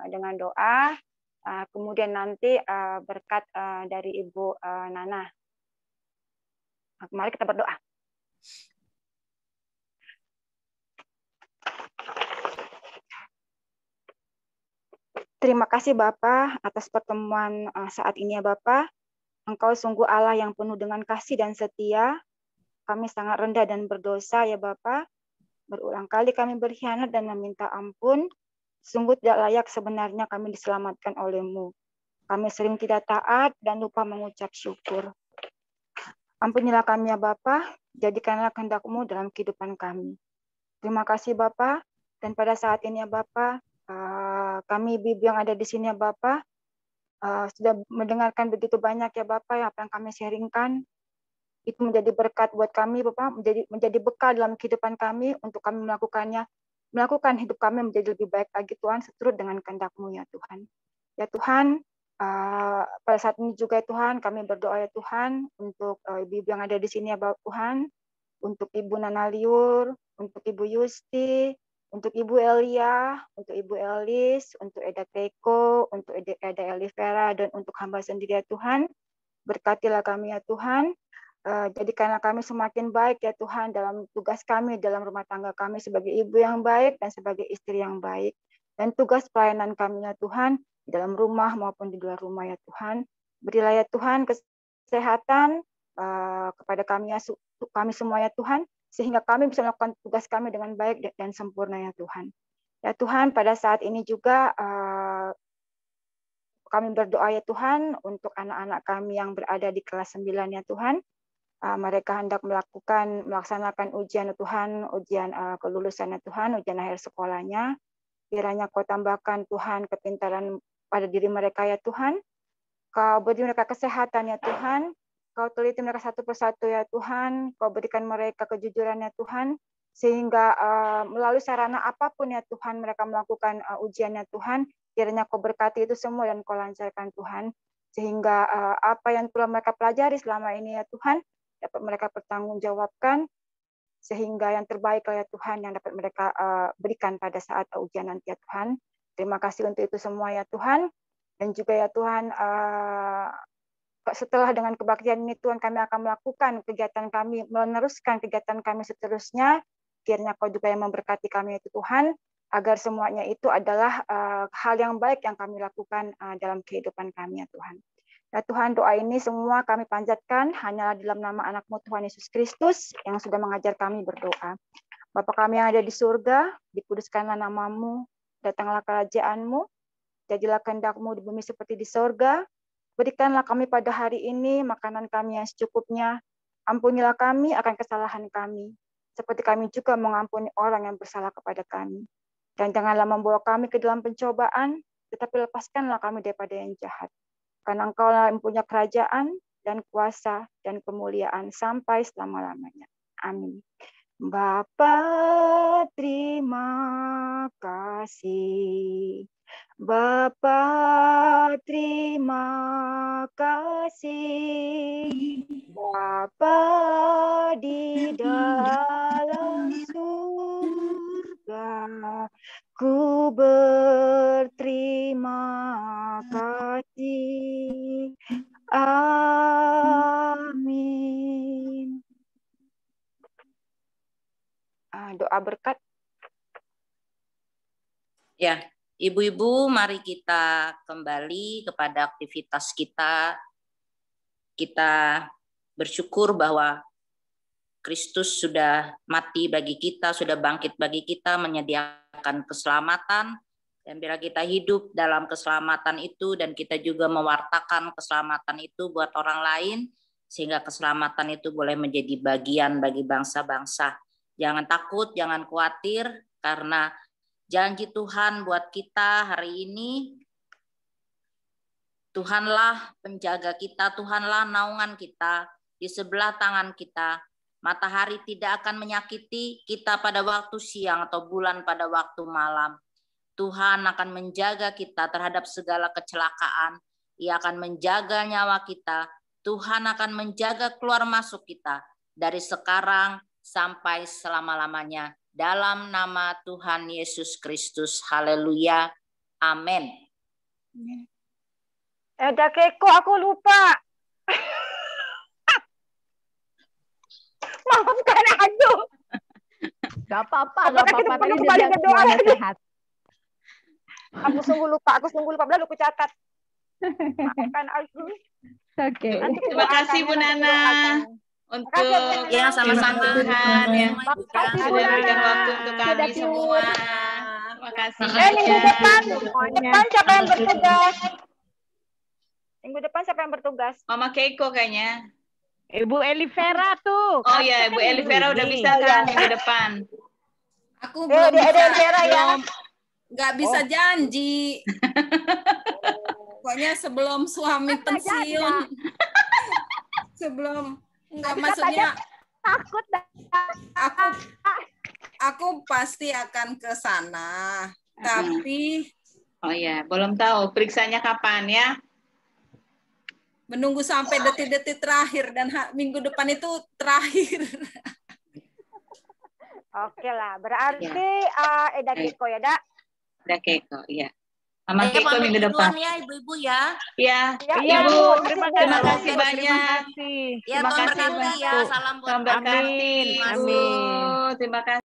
dengan doa. Kemudian nanti berkat dari Ibu Nana. Mari kita berdoa. Terima kasih Bapa atas pertemuan saat ini ya Bapa. Engkau sungguh Allah yang penuh dengan kasih dan setia. Kami sangat rendah dan berdosa ya Bapa. Berulang kali kami berkhianat dan meminta ampun. Sungguh tidak layak sebenarnya kami diselamatkan oleh-Mu. Kami sering tidak taat dan lupa mengucap syukur. Ampunilah kami ya Bapa, jadikanlah kehendak-Mu dalam kehidupan kami. Terima kasih Bapa, dan pada saat ini ya Bapa, kami ibu yang ada di sini ya Bapa, sudah mendengarkan begitu banyak ya Bapa apa yang kami sharingkan. Itu menjadi berkat buat kami Bapak, menjadi bekal dalam kehidupan kami untuk kami melakukan hidup kami menjadi lebih baik lagi Tuhan, seturut dengan kehendak-Mu ya Tuhan. Ya Tuhan, pada saat ini juga Tuhan kami berdoa ya Tuhan untuk ibu-ibu yang ada di sini ya Bapak Tuhan, untuk Ibu Nana Liur, untuk Ibu Yusti, untuk Ibu Elia, untuk Ibu Elis, untuk Eda Keiko, untuk Eda Elivera, dan untuk hamba sendiri ya Tuhan. Berkatilah kami ya Tuhan. Jadikanlah kami semakin baik ya Tuhan dalam tugas kami, dalam rumah tangga kami sebagai ibu yang baik dan sebagai istri yang baik. Dan tugas pelayanan kami ya Tuhan, di dalam rumah maupun di luar rumah ya Tuhan. Berilah ya Tuhan kesehatan kepada kami semua ya Tuhan, sehingga kami bisa melakukan tugas kami dengan baik dan sempurna ya Tuhan. Ya Tuhan, pada saat ini juga Kami berdoa ya Tuhan untuk anak-anak kami yang berada di kelas 9 ya Tuhan. Mereka hendak melaksanakan ujian ya Tuhan, ujian kelulusan ya Tuhan, ujian akhir sekolahnya. Kiranya Kau tambahkan Tuhan kepintaran pada diri mereka ya Tuhan. Kau beri mereka kesehatan ya Tuhan. Kau teliti mereka satu persatu ya Tuhan. Kau berikan mereka kejujuran ya Tuhan. Sehingga melalui sarana apapun ya Tuhan mereka melakukan ujian ya Tuhan. Kiranya Kau berkati itu semua dan Kau lancarkan Tuhan. Sehingga apa yang telah mereka pelajari selama ini ya Tuhan dapat mereka pertanggungjawabkan. Sehingga yang terbaik ya Tuhan yang dapat mereka berikan pada saat ujian nanti ya Tuhan. Terima kasih untuk itu semua ya Tuhan. Dan juga ya Tuhan, setelah dengan kebaktian ini Tuhan kami akan melakukan kegiatan kami, meneruskan kegiatan kami seterusnya. Kiranya Kau juga yang memberkati kami itu Tuhan, agar semuanya itu adalah hal yang baik yang kami lakukan dalam kehidupan kami ya Tuhan. Ya Tuhan, doa ini semua kami panjatkan hanyalah dalam nama anak-Mu Tuhan Yesus Kristus yang sudah mengajar kami berdoa. Bapa kami yang ada di surga, dikuduskanlah nama-Mu, datanglah kerajaan-Mu, jadilah kehendak-Mu di bumi seperti di surga. Berikanlah kami pada hari ini makanan kami yang secukupnya. Ampunilah kami akan kesalahan kami, seperti kami juga mengampuni orang yang bersalah kepada kami. Dan janganlah membawa kami ke dalam pencobaan, tetapi lepaskanlah kami daripada yang jahat. Karena Engkau yang punya kerajaan dan kuasa dan kemuliaan sampai selama-lamanya. Amin. Bapa, terima kasih. Bapa, terima kasih. Bapa di dalam surga, ku berterima kasih. Amin. Doa berkat. Ya, ibu-ibu, mari kita kembali kepada aktivitas kita. Kita bersyukur bahwa Kristus sudah mati bagi kita, sudah bangkit bagi kita, menyediakan keselamatan. Dan bila kita hidup dalam keselamatan itu dan kita juga mewartakan keselamatan itu buat orang lain, sehingga keselamatan itu boleh menjadi bagian bagi bangsa-bangsa. Jangan takut, jangan khawatir, karena janji Tuhan buat kita hari ini, Tuhanlah penjaga kita, Tuhanlah naungan kita, di sebelah tangan kita. Matahari tidak akan menyakiti kita pada waktu siang atau bulan pada waktu malam. Tuhan akan menjaga kita terhadap segala kecelakaan. Ia akan menjaga nyawa kita. Tuhan akan menjaga keluar masuk kita dari sekarang sampai selama-lamanya. Dalam nama Tuhan Yesus Kristus. Haleluya. Amin. Ada Keko, aku lupa. Maafkan aku. Gak apa-apa. Tadi Kembali dia ke doa semuanya lagi. sehat. Aku sungguh lupa, belum aku catat. Maafkan aku. Oke. Terima kasih Bu Nana untuk Ya, sama-sama. Tuhan yang Makasih, Bu sudah Nana. berikan waktu untuk kami Sudah semua. Terima kasih. Minggu depan siapa yang bertugas? Minggu depan siapa yang bertugas? Mama Keiko kayaknya. Ibu Elivera tuh. Oh ya, Bu Elivera udah bisa kan minggu depan. Aku belum Dia bisa, Vera ya. nggak bisa janji. Pokoknya sebelum suami pensiun. Sebelum enggak maksudnya Takut dah. aku pasti akan ke sana. Tapi Oh ya, belum tahu periksanya kapan ya. menunggu sampai detik-detik terakhir dan minggu depan itu terakhir. Oke lah, berarti Eda Keko ya, Dak? Udah Keiko, ya. Mama Keiko pamit minggu depan. duluan ya, ibu-ibu ya. Ya, Ya, Ibu. terima Terima kasih. kasih banyak. kasih. Ya, Terima Tuhan kasih, berkati ya. Bu. Salam buat Tuhan berkati. Amin. Ibu. Amin. Terima kasih.